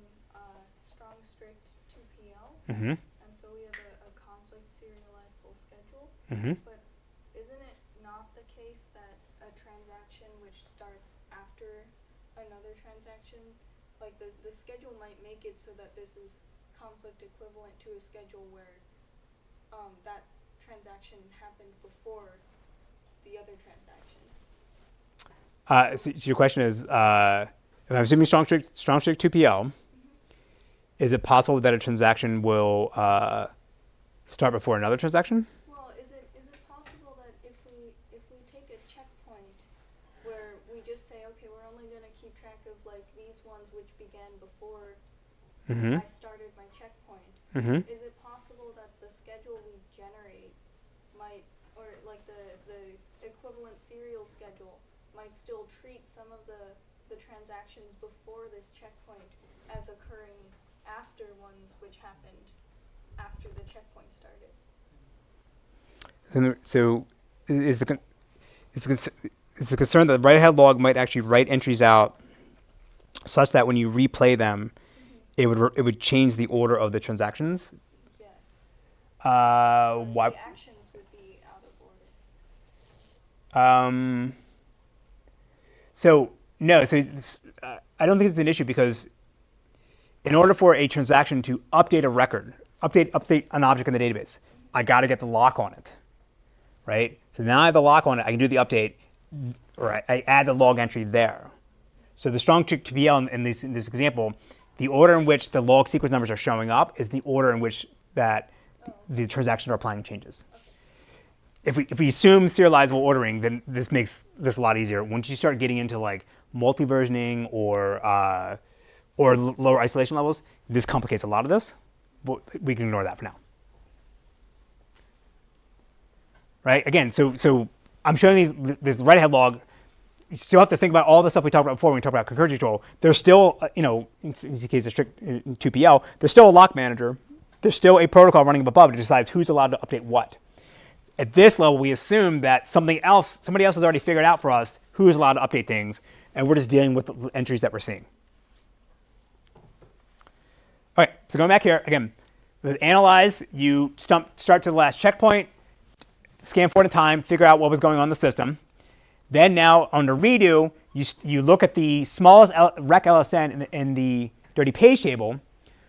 strong, strict 2PL. Mm-hmm. And so we have a conflict serializable schedule. Mm-hmm. But isn't it not the case that a transaction which starts after another transaction, like the schedule might make it so that this is conflict equivalent to a schedule where that transaction happened before the other transaction? So your question is, if I'm assuming strong strict 2PL, is it possible that a transaction will start before another transaction? Well, is it possible that if we take a checkpoint where we just say, okay, we're only going to keep track of like these ones which began before I started my checkpoint, is it possible that the schedule we generate might, or like the equivalent serial schedule might still treat some of the transactions before this checkpoint as occurring after ones which happened after the checkpoint started? So is it's the concern that the write-ahead log might actually write entries out such that when you replay them, it would change the order of the transactions. Yes. Why? The actions would be out of order. So no, so I don't think it's an issue because in order for a transaction to update a record, update an object in the database, I got to get the lock on it, right? So now I have the lock on it. I can do the update, or I add the log entry there. So the strong TPL in this example, the order in which the log sequence numbers are showing up is the order in which that the transactions are applying changes. If we assume serializable ordering, then this makes this a lot easier. Once you start getting into like multi-versioning or lower isolation levels, this complicates a lot of this. But we can ignore that for now. Right? Again, so I'm showing this write-ahead log. You still have to think about all the stuff we talked about before when we talked about concurrency control. There's still, in this case, a strict 2PL, there's still a lock manager. There's still a protocol running above that decides who's allowed to update what. At this level, we assume that somebody else has already figured out for us who is allowed to update things, and we're just dealing with the entries that we're seeing. All right, so going back here, again, with analyze, you start to the last checkpoint, scan forward in time, figure out what was going on in the system. Then now under redo, you look at the smallest rec LSN in the dirty page table.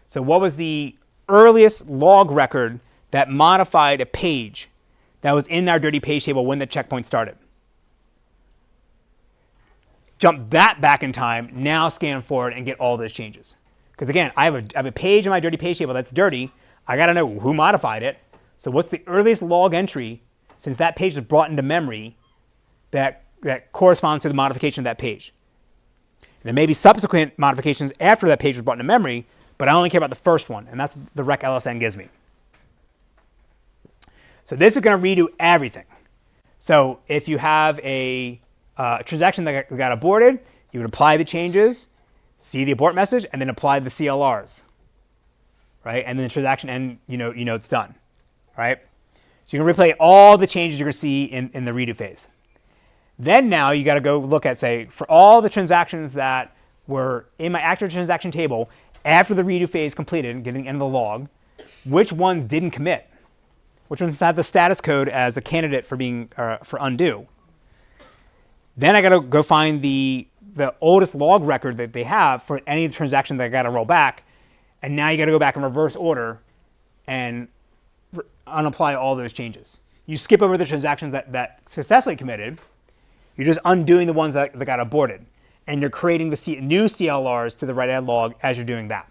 So what was the earliest log record that modified a page that was in our dirty page table when the checkpoint started? Jump that back in time, now scan forward and get all those changes. Because again, I have a page in my dirty page table that's dirty. I got to know who modified it. So what's the earliest log entry since that page was brought into memory that corresponds to the modification of that page? And there may be subsequent modifications after that page was brought into memory, but I only care about the first one, and that's the rec LSN gives me. So this is going to redo everything. So if you have a transaction that got aborted, you would apply the changes, see the abort message, and then apply the CLRs, right? And then the transaction end, you know it's done, right? So you can replay all the changes you're going to see in the redo phase. Then now you got to go look at, say, for all the transactions that were in my active transaction table after the redo phase completed, getting the end of the log, which ones didn't commit? Which ones have the status code as a candidate for being for undo? Then I got to go find the oldest log record that they have for any of the transactions that I got to roll back, and now you got to go back in reverse order and unapply all those changes. You skip over the transactions that successfully committed. You're just undoing the ones that got aborted, and you're creating the new CLRs to the write-ahead log as you're doing that.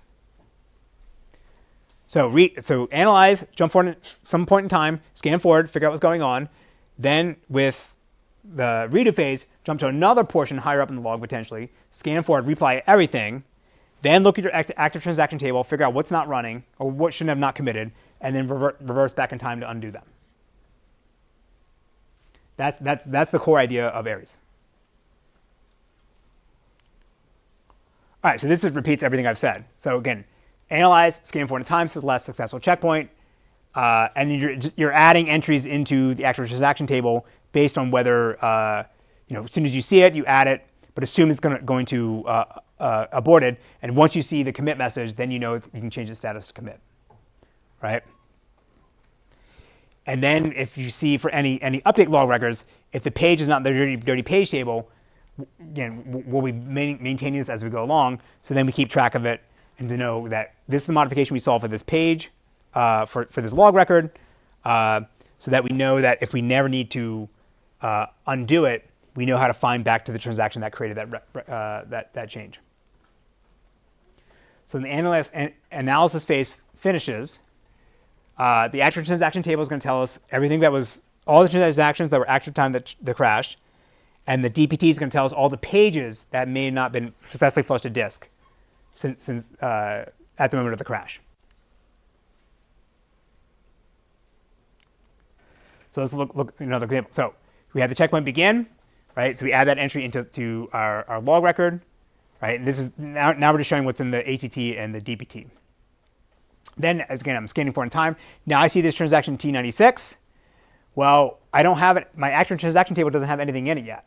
So analyze, jump forward at some point in time, scan forward, figure out what's going on. Then with the redo phase, jump to another portion higher up in the log potentially, scan forward, replay everything, then look at your active transaction table, figure out what's not running or what shouldn't have not committed, and then reverse back in time to undo them. That's the core idea of Aries. All right, so this just repeats everything I've said. So again, analyze, scan forward in time to the last successful checkpoint, and you're adding entries into the active transaction table based on whether, as soon as you see it, you add it, but assume it's going to abort it. And once you see the commit message, then you know you can change the status to commit, right? And then if you see for any update log records, if the page is not in the dirty page table, again, we'll be maintaining this as we go along. So then we keep track of it and to know that this is the modification we saw for this page, for this log record, so that we know that if we never need to undo it, we know how to find back to the transaction that created that change. So the analysis phase finishes. The active transaction table is going to tell us everything that was, all the transactions that were active time that crashed, and the DPT is going to tell us all the pages that may not have been successfully flushed to disk since at the moment of the crash. So let's look at another example. So we have the checkpoint begin, right? So we add that entry into our log record, right? And this is now we're just showing what's in the ATT and the DPT. Then, as again, I'm scanning forward in time. Now I see this transaction T96. Well, I don't have it. My actual transaction table doesn't have anything in it yet.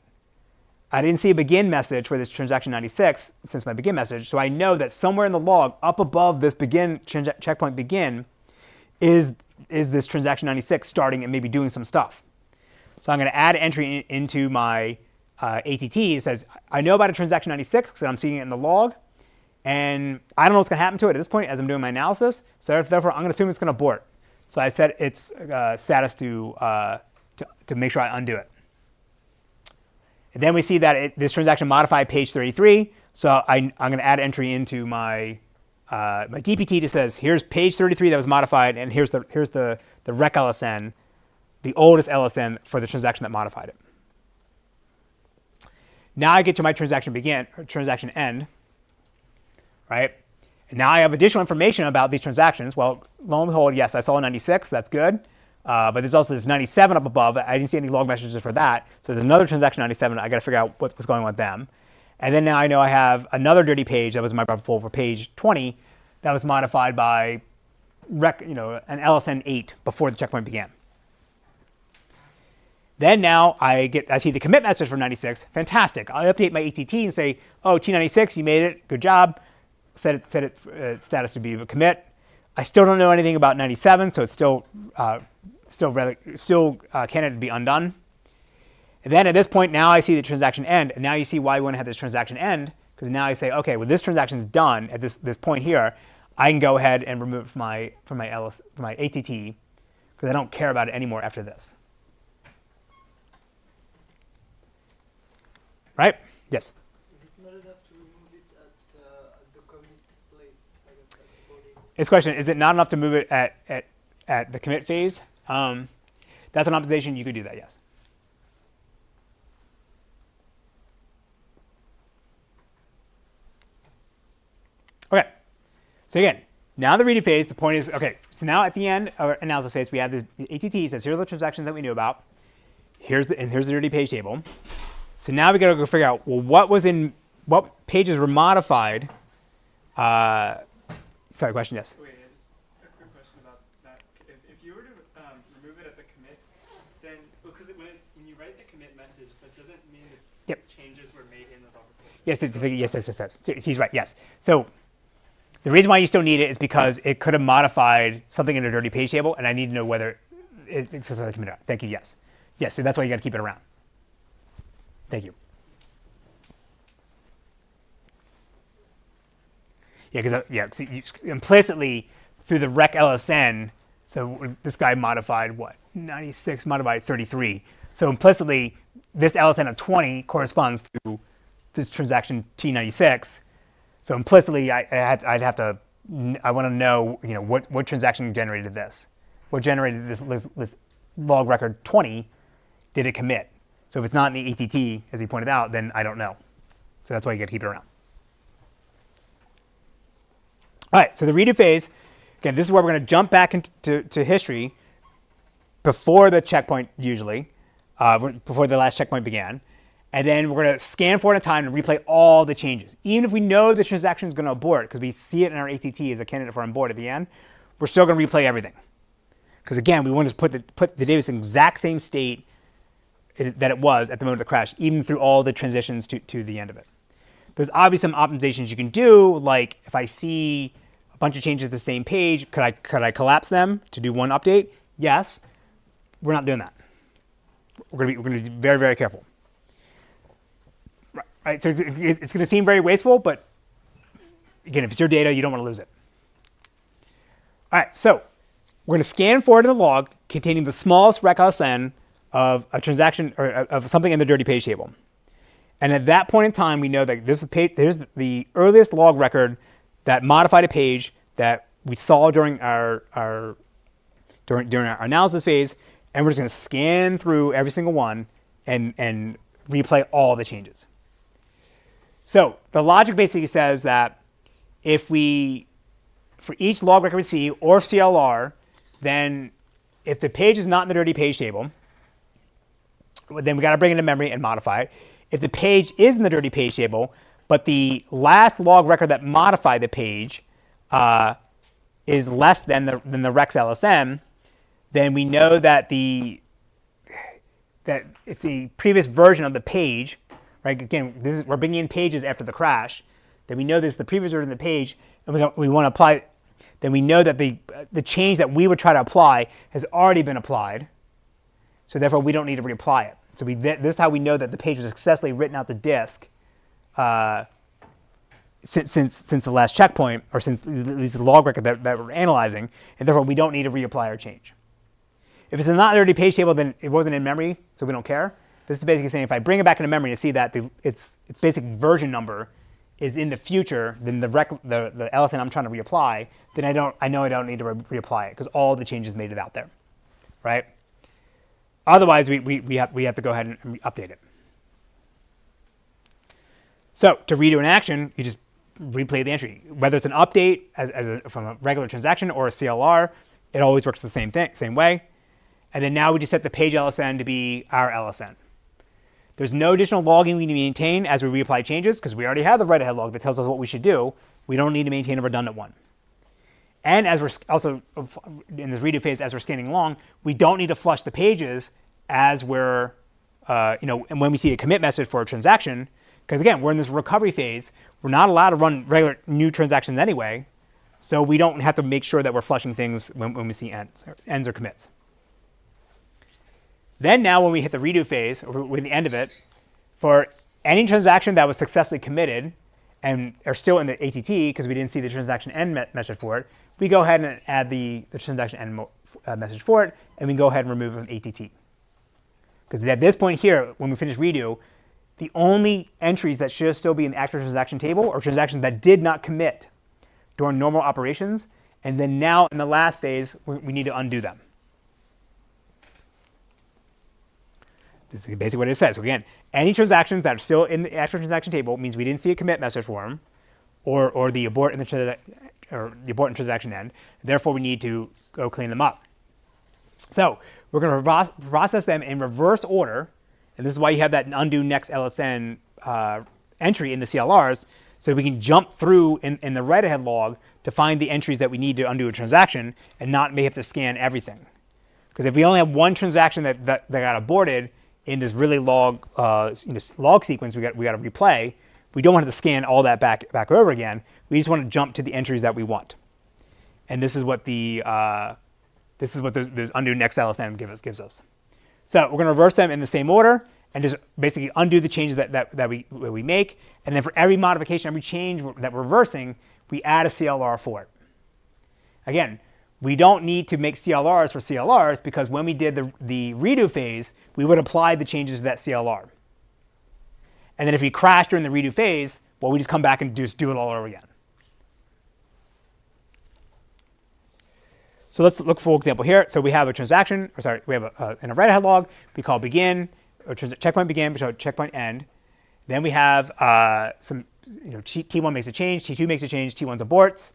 I didn't see a begin message for this transaction 96 since my begin message, so I know that somewhere in the log, up above this begin checkpoint begin, is this transaction 96 starting and maybe doing some stuff. So I'm going to add entry into my ATT. It says I know about a transaction 96 because I'm seeing it in the log, and I don't know what's going to happen to it at this point as I'm doing my analysis. So therefore, I'm going to assume it's going to abort. So I set its status to make sure I undo it. And then we see that this transaction modified page 33. So I'm going to add entry into my my DPT that says here's page 33 that was modified, and here's the rec LSN, the oldest LSN for the transaction that modified it. Now I get to my transaction begin or transaction end, right? And now I have additional information about these transactions. Well, lo and behold, yes, I saw a 96. That's good. But there's also this 97 up above. I didn't see any log messages for that. So there's another transaction 97. I got to figure out what was going on with them. And then now I know I have another dirty page that was in my buffer pool for page 20 that was modified by an LSN 8 before the checkpoint began. Then now I see the commit message for 96. Fantastic. I'll update my ATT and say, oh, T96, you made it. Good job. Set it status to be a commit. I still don't know anything about 97, so it's still candidate to be undone. And then at this point, now I see the transaction end, and now you see why we want to have this transaction end, because now I say, okay, well, this transaction is done at this point here. I can go ahead and remove it from my ATT, because I don't care about it anymore after this. Right? Yes. Is it not enough to remove it at the commit place? Like at the body? This question, is it not enough to move it at the commit phase? That's an optimization. You could do that, yes. Okay. So again, now the ready phase, the point is, okay, so now at the end of our analysis phase, we have this ATT says, here are the transactions that we knew about. Here's the dirty page table. So now we got to go figure out, well, what pages were modified. Sorry, question, yes. Wait, just a quick question about that. If you were to remove it at the commit, then because when you write the commit message, that doesn't mean that changes were made in the buffer pool. Yes. He's right. Yes. So the reason why you still need it is because it could have modified something in a dirty page table, and I need to know whether it's a commit. Thank you. Yes. So that's why you got to keep it around. Thank you. So implicitly through the rec LSN, so this guy modified what? 96 modified 33. So implicitly, this LSN of 20 corresponds to this transaction T96. So implicitly, I want to know, what transaction generated this? What generated this log record 20? Did it commit? So if it's not in the ATT, as he pointed out, then I don't know. So that's why you got to keep it around. All right, so the redo phase, again, this is where we're going to jump back into history before the checkpoint usually, before the last checkpoint began. And then we're going to scan forward in time and replay all the changes. Even if we know the transaction is going to abort, because we see it in our ATT as a candidate for onboard at the end, we're still going to replay everything. Because again, we want to put the database in the exact same state that it was at the moment of the crash, even through all the transitions to the end of it. There's obviously some optimizations you can do, like if I see a bunch of changes to the same page, could I collapse them to do one update? Yes. We're not doing that. We're going to be very, very careful. Right. So it's going to seem very wasteful, but again, if it's your data, you don't want to lose it. All right. So we're going to scan forward to the log containing the smallest rec LSN of a transaction or of something in the dirty page table. And at that point in time, we know that here's the earliest log record that modified a page that we saw during our analysis phase, and we're just going to scan through every single one and replay all the changes. So the logic basically says that for each log record we see or CLR, then if the page is not in the dirty page table, then we got to bring it into memory and modify it. If the page is in the dirty page table, but the last log record that modified the page is less than the recs LSM, then we know that that it's a previous version of the page, right? Again, we're bringing in pages after the crash. Then we know this is the previous version of the page, and we want to apply. Then we know that the change that we would try to apply has already been applied, so therefore we don't need to reapply it. So this is how we know that the page was successfully written out the disk since the last checkpoint, or since at least the log record that we're analyzing, and therefore we don't need to reapply our change. If it's not already page table, then it wasn't in memory, so we don't care. This is basically saying if I bring it back into memory to see that its basic version number is in the future, then the LSN I'm trying to reapply, then I know I don't need to reapply it because all the changes made it out there, right? Otherwise, we have to go ahead and update it. So to redo an action, you just replay the entry. Whether it's an update from a regular transaction or a CLR, it always works the same way. And then now we just set the page LSN to be our LSN. There's no additional logging we need to maintain as we reapply changes because we already have the write-ahead log that tells us what we should do. We don't need to maintain a redundant one. And as we're also in this redo phase, as we're scanning along, we don't need to flush the pages as we're, and when we see a commit message for a transaction, because again, we're in this recovery phase. We're not allowed to run regular new transactions anyway, so we don't have to make sure that we're flushing things when we see ends or commits. Then now when we hit the redo phase, or with the end of it, for any transaction that was successfully committed and are still in the ATT because we didn't see the transaction end message for it, we go ahead and add the transaction end message for it, and we go ahead and remove it from ATT. Because at this point here, when we finish redo, the only entries that should still be in the active transaction table are transactions that did not commit during normal operations, and then now in the last phase, we need to undo them. This is basically what it says. So again, any transactions that are still in the actual transaction table means we didn't see a commit message for them, or the abort in the transaction end. Therefore, we need to go clean them up. So we're going to process them in reverse order, and this is why you have that undo next LSN entry in the CLRs, so we can jump through in the write-ahead log to find the entries that we need to undo a transaction and not may have to scan everything. Because if we only have one transaction that got aborted in this really log sequence we got to replay, we don't want to scan all that back over again. We just want to jump to the entries that we want, and this is what this undo next LSN gives us. So we're going to reverse them in the same order and just basically undo the changes that we make, and then for every modification, every change that we're reversing, we add a CLR for it. Again, we don't need to make CLRs for CLRs because when we did the redo phase, we would apply the changes to that CLR. And then if we crash during the redo phase, well, we just come back and just do it all over again. So let's look for example here. So we have a transaction, we have in a write-ahead log, we call begin, or checkpoint begin, checkpoint end. Then we have T1 makes a change, T2 makes a change, T1's aborts,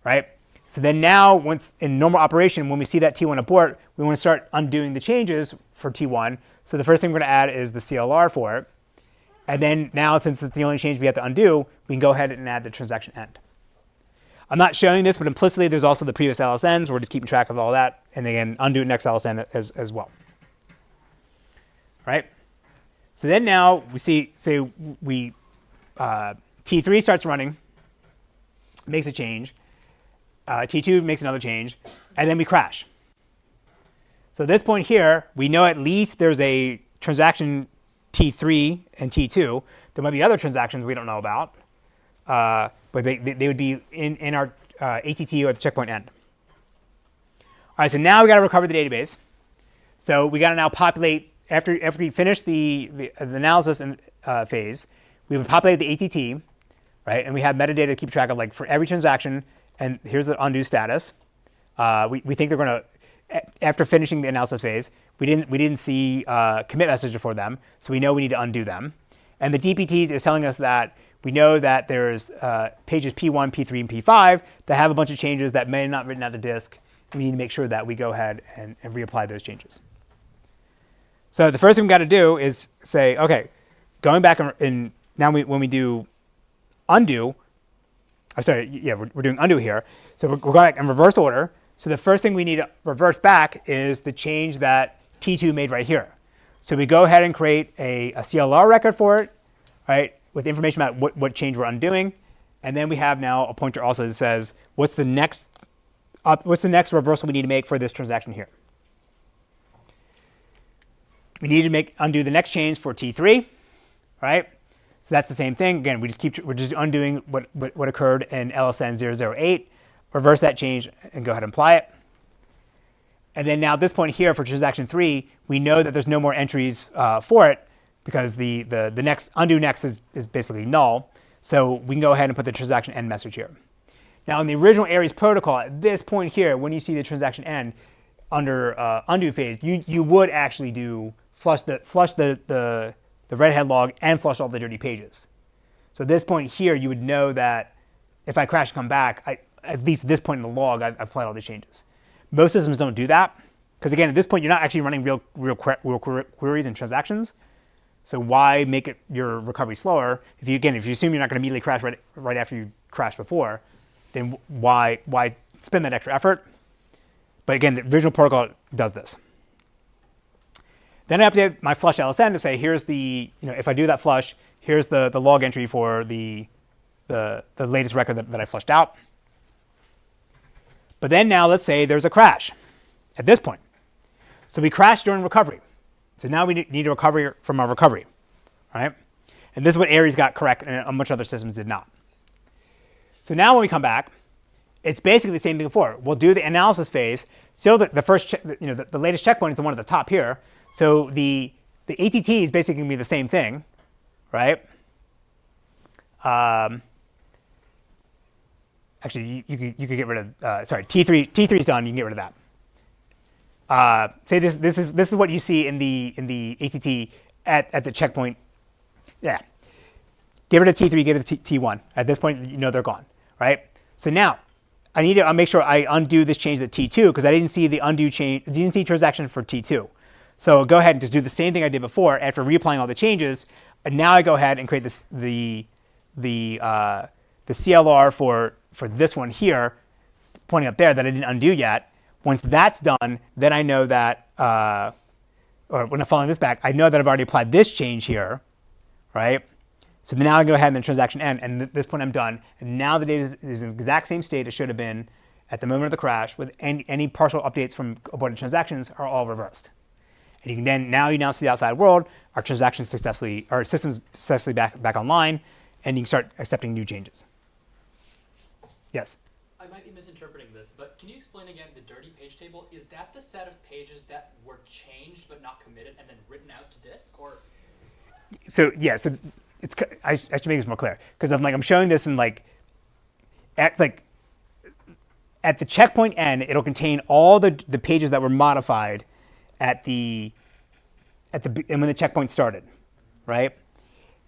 right? So then now, once in normal operation, when we see that T1 abort, we want to start undoing the changes for T1. So the first thing we're going to add is the CLR for it. And then now, since it's the only change we have to undo, we can go ahead and add the transaction end. I'm not showing this, but implicitly there's also the previous LSNs. We're just keeping track of all that. And again, undo next LSN as well. Right? So then now we see, T3 starts running, makes a change. T2 makes another change, and then we crash. So at this point here, we know at least there's a transaction T3 and T2. There might be other transactions we don't know about, but they would be in our ATT or at the checkpoint end. All right, so now we got to recover the database. So we got to now populate, after we finish the analysis phase, we would populate the ATT, right? And we have metadata to keep track of, like for every transaction. And here's the undo status. We think they're going to, after finishing the analysis phase, we didn't see commit messages for them, so we know we need to undo them. And the DPT is telling us that we know that there's pages P1, P3, and P5 that have a bunch of changes that may not written out the disk. We need to make sure that we go ahead and reapply those changes. So the first thing we got to do is say, okay, going back when we do undo. We're doing undo here. So we're going back in reverse order. So the first thing we need to reverse back is the change that T2 made right here. So we go ahead and create a CLR record for it, right, with information about what change we're undoing. And then we have now a pointer also that says, what's the next reversal we need to make for this transaction here? We need to undo the next change for T3, right? So that's the same thing. Again, we're just undoing what occurred in LSN 008, reverse that change and go ahead and apply it. And then now at this point here for transaction 3, we know that there's no more entries for it because the next undo next is basically null. So we can go ahead and put the transaction end message here. Now in the original Aries protocol, at this point here, when you see the transaction end under undo phase, you would actually do flush the red head log and flush all the dirty pages. So at this point here, you would know that if I crash and come back, at least at this point in the log, I've applied all the changes. Most systems don't do that because again, at this point, you're not actually running real queries and transactions. So why make your recovery slower? If you assume you're not going to immediately crash right after you crashed before, then why spend that extra effort? But again, the original protocol does this. Then I update my flush LSN to say, here's the, if I do that flush, here's the log entry for the latest record that I flushed out. But then now let's say there's a crash at this point. So we crashed during recovery. So now we need a recovery from our recovery, right? And this is what Aries got correct and a bunch of other systems did not. So now when we come back, it's basically the same thing before. We'll do the analysis phase. Still, the first, the latest checkpoint is the one at the top here. So the ATT is basically going to be the same thing, right? Actually, you could get rid of T3 is done. You can get rid of that. Say this is what you see in the ATT at the checkpoint. Yeah, get rid of T3, get rid of T1. At this point, they're gone, right? So now I need to make sure I undo this change to T2 because I didn't see the undo change. Didn't see transaction for T2. So go ahead and just do the same thing I did before after reapplying all the changes. And now I go ahead and create the CLR for this one here, pointing up there that I didn't undo yet. Once that's done, then I know that, or when I'm following this back, I know that I've already applied this change here, right? So now I go ahead and the transaction end, and at this point I'm done. And now the data is in the exact same state it should have been at the moment of the crash, with any partial updates from aborted transactions are all reversed. And you can then now see the outside world, our transactions successfully, our systems successfully back online, and you can start accepting new changes. Yes? I might be misinterpreting this, but can you explain again the dirty page table? Is that the set of pages that were changed but not committed and then written out to disk, or? So yeah, so I should make this more clear because I'm showing this in at the checkpoint end, it'll contain all the pages that were modified and when the checkpoint started, right?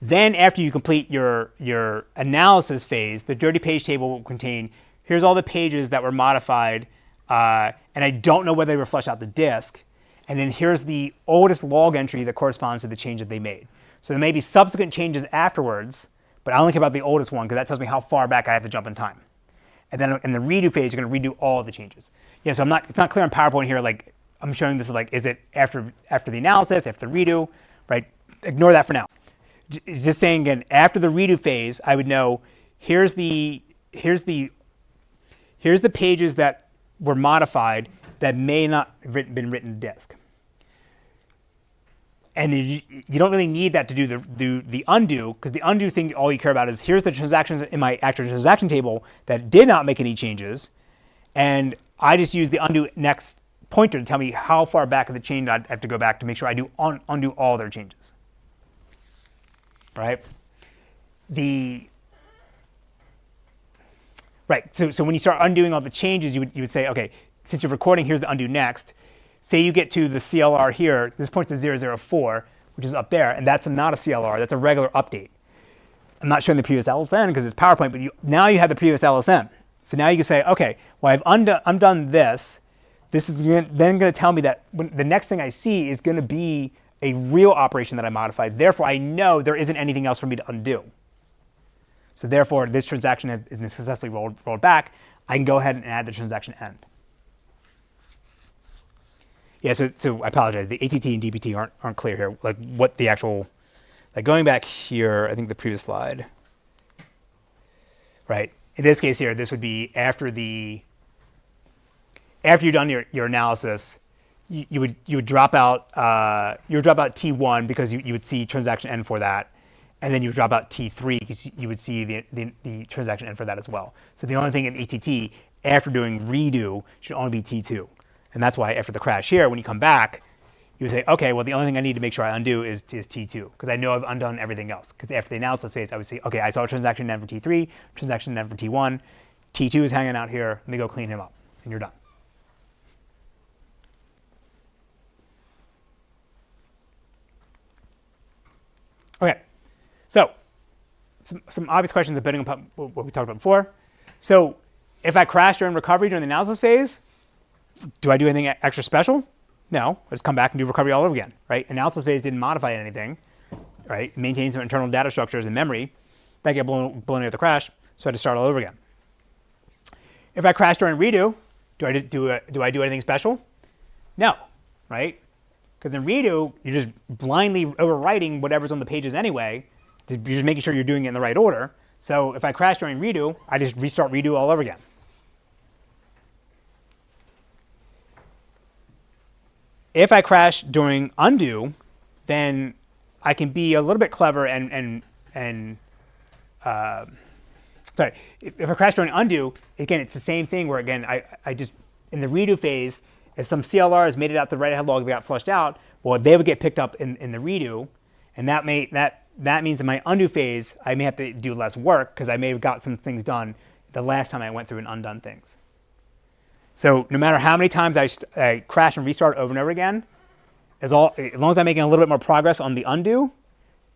Then after you complete your analysis phase, the dirty page table will contain, here's all the pages that were modified, and I don't know whether they were flushed out the disk, and then here's the oldest log entry that corresponds to the change that they made. So there may be subsequent changes afterwards, but I only care about the oldest one because that tells me how far back I have to jump in time. And then in the redo phase, you're going to redo all the changes. Yeah, so it's not clear on PowerPoint here, I'm showing this is it after the analysis, after the redo, right? Ignore that for now. It's just saying again, after the redo phase, I would know here's the pages that were modified that may not have been written to disk. And you don't really need that to do the undo, because the undo thing, all you care about is here's the transactions in my active transaction table that did not make any changes, and I just use the undo next pointer to tell me how far back in the chain I have to go back to make sure I do undo all their changes. Right? So when you start undoing all the changes, you would say, okay, since you're recording, here's the undo next. Say you get to the CLR here, this points to 004, which is up there, and that's not a CLR, that's a regular update. I'm not showing the previous LSN because it's PowerPoint, but now you have the previous LSN. So now you can say, okay, well, I've undone this. This is then going to tell me that the next thing I see is going to be a real operation that I modified. Therefore, I know there isn't anything else for me to undo. So therefore, this transaction has been successfully rolled back. I can go ahead and add the transaction end. Yeah, so I apologize. The ATT and DPT aren't clear here. Like what the actual, like going back here, I think the previous slide, right? In this case here, this would be after you've done your analysis, you would drop out T1 because you would see transaction N for that, and then you would drop out T3 because you would see the transaction N for that as well. So the only thing in ATT after doing redo should only be T2. And that's why after the crash here, when you come back, you would say, okay, well, the only thing I need to make sure I undo is T2, because I know I've undone everything else. Because after the analysis phase, I would say, okay, I saw a transaction N for T3, transaction N for T1, T2 is hanging out here, let me go clean him up, and you're done. Okay, so some obvious questions depending upon what we talked about before. So if I crash during recovery during the analysis phase, do I do anything extra special? No, I just come back and do recovery all over again, right? Analysis phase didn't modify anything, right? It maintains some internal data structures in memory that get blown away at the crash, so I had to start all over again. If I crash during redo, do I do anything special? No, right? Because in redo, you're just blindly overwriting whatever's on the pages anyway. You're just making sure you're doing it in the right order. So if I crash during redo, I just restart redo all over again. If I crash during undo, then I can be a little bit clever sorry, if I crash during undo, again, it's the same thing where, again, I just, in the redo phase, if some CLR has made it out the write-ahead log, they got flushed out, well, they would get picked up in the redo, and that means in my undo phase, I may have to do less work because I may have got some things done the last time I went through and undone things. So no matter how many times I crash and restart over and over again, as long as I'm making a little bit more progress on the undo,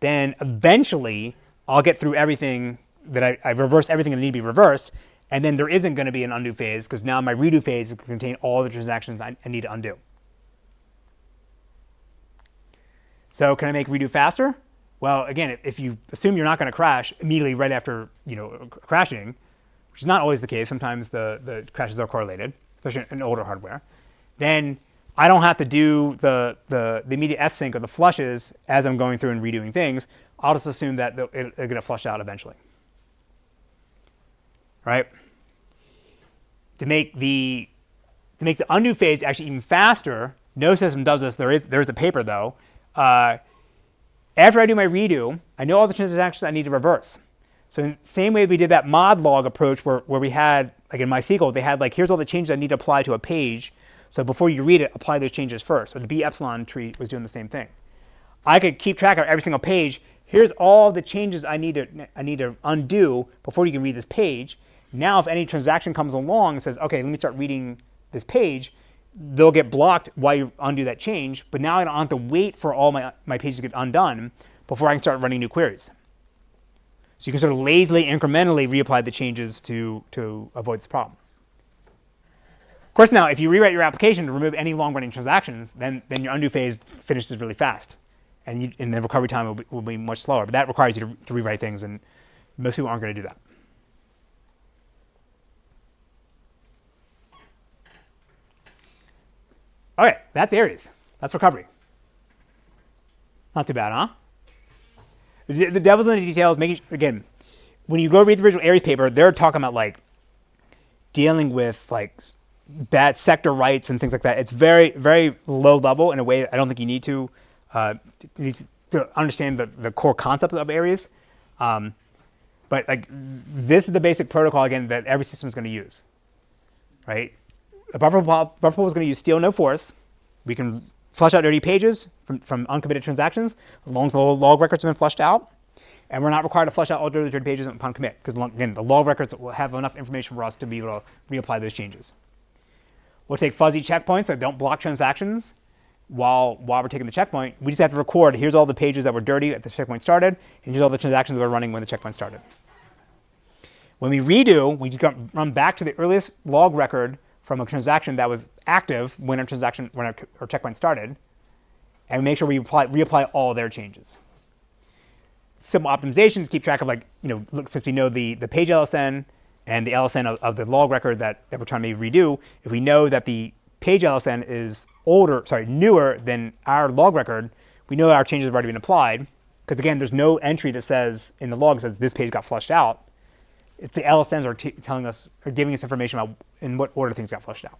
then eventually I'll get through everything that I've reversed everything that need to be reversed, and then there isn't going to be an undo phase because now my redo phase will contain all the transactions I need to undo. So can I make redo faster? Well, again, if you assume you're not going to crash immediately right after crashing, which is not always the case, sometimes the crashes are correlated, especially in older hardware, then I don't have to do the immediate fsync or the flushes as I'm going through and redoing things. I'll just assume that they're going to flush out eventually. Right? To make the undo phase actually even faster, no system does this. There is a paper though. After I do my redo, I know all the transactions I need to reverse. So in the same way we did that mod log approach where we had, like in MySQL, they had like, here's all the changes I need to apply to a page. So before you read it, apply those changes first. So the B epsilon tree was doing the same thing. I could keep track of every single page. Here's all the changes I need to undo before you can read this page. Now, if any transaction comes along and says, okay, let me start reading this page, they'll get blocked while you undo that change. But now I don't have to wait for all my pages to get undone before I can start running new queries. So you can sort of lazily, incrementally reapply the changes to avoid this problem. Of course, now, if you rewrite your application to remove any long-running transactions, then your undo phase finishes really fast. And the recovery time will be much slower. But that requires you to rewrite things, and most people aren't going to do that. Okay, that's Aries. That's recovery. Not too bad, huh? The devil's in the details. Again, when you go read the original Aries paper, they're talking about like dealing with like bad sector rights and things like that. It's very, very low level in a way I don't think you need to understand the core concept of Aries. But like this is the basic protocol again that every system is going to use, right? A buffer pool is going to use steal no force. We can flush out dirty pages from uncommitted transactions as long as the log records have been flushed out. And we're not required to flush out all dirty pages upon commit because, again, the log records will have enough information for us to be able to reapply those changes. We'll take fuzzy checkpoints that don't block transactions while we're taking the checkpoint. We just have to record, here's all the pages that were dirty at the checkpoint started, and here's all the transactions that were running when the checkpoint started. When we redo, we just run back to the earliest log record from a transaction that was active when our checkpoint started, and make sure we reapply all their changes. Simple optimizations keep track of since we know the page LSN and the LSN of the log record that we're trying to redo. If we know that the page LSN is newer than our log record, we know our changes have already been applied. Because again, there's no entry that says in the log says this page got flushed out. It's the LSNs are telling us or giving us information about in what order things got flushed out.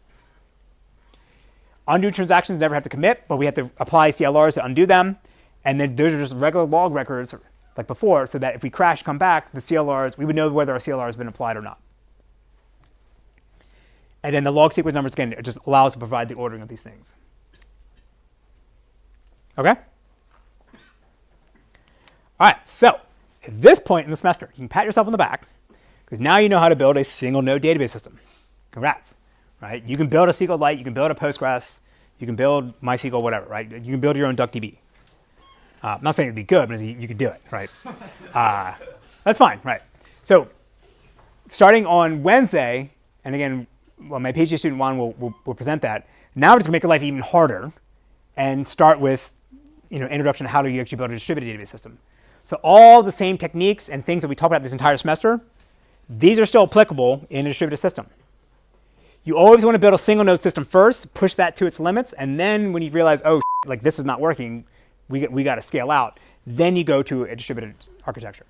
Undo transactions never have to commit, but we have to apply CLRs to undo them. And then those are just regular log records like before, so that if we crash, come back, the CLRs, we would know whether our CLR has been applied or not. And then the log sequence numbers, again, it just allows us to provide the ordering of these things. Okay? All right, so at this point in the semester, you can pat yourself on the back, because now you know how to build a single node database system. Congrats, right? You can build a SQLite, you can build a Postgres, you can build MySQL, whatever, right? You can build your own DuckDB. I'm not saying it'd be good, but you could do it, right? That's fine, right? So starting on Wednesday, and again, well, my PhD student Juan will present that. Now we're just gonna make your life even harder and start with introduction to how do you actually build a distributed database system. So all the same techniques and things that we talked about this entire semester, these are still applicable in a distributed system. You always want to build a single node system first, push that to its limits, and then when you realize, oh, like this is not working, we got to scale out, then you go to a distributed architecture.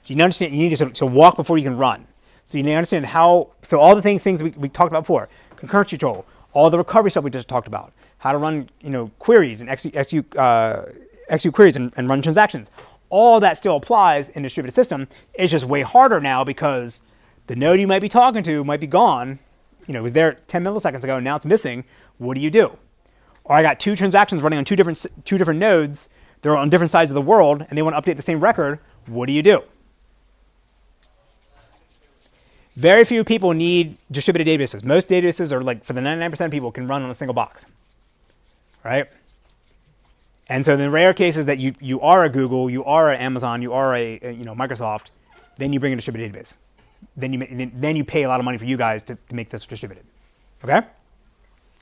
So you understand, you need to walk before you can run. So you need to understand so all the things we talked about before, concurrency control, all the recovery stuff we just talked about, how to run queries and execute queries and run transactions. All that still applies in a distributed system. It's just way harder now because the node you might be talking to might be gone. It was there 10 milliseconds ago and now it's missing. What do you do? Or I got two transactions running on two different nodes. They're on different sides of the world and they want to update the same record. What do you do? Very few people need distributed databases. Most databases are like, for the 99% of people, can run on a single box, right? And so in the rare cases that you are a Google, you are an Amazon, you are a Microsoft, then you bring a distributed database. Then you pay a lot of money for you guys to make this distributed, okay?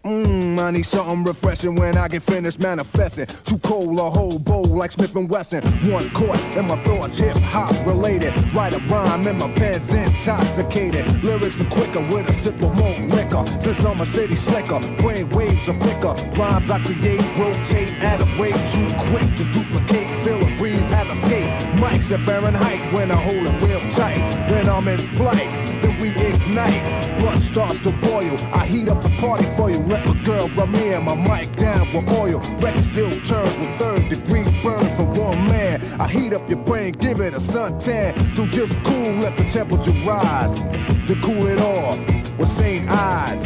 I need something refreshing when I get finished manifesting. Too cold, a whole bowl like Smith & Wesson. One chord and my thoughts hip-hop related. Write a rhyme and my pen's intoxicated. Lyrics are quicker with a sip of more liquor. Since I'm a city slicker, brain waves are thicker. Rhymes I create, rotate at a rate too quick to duplicate. Feel a breeze as I skate. Mics at Fahrenheit when I hold it real tight. When I'm in flight, then we ignite. Blood starts to boil. I heat up the party for you. Let my girl rub me and my mic down with oil. Record still turns with third-degree burn for one man. I heat up your brain, give it a suntan. So just cool, let the temperature rise. To cool it off with St. Ides.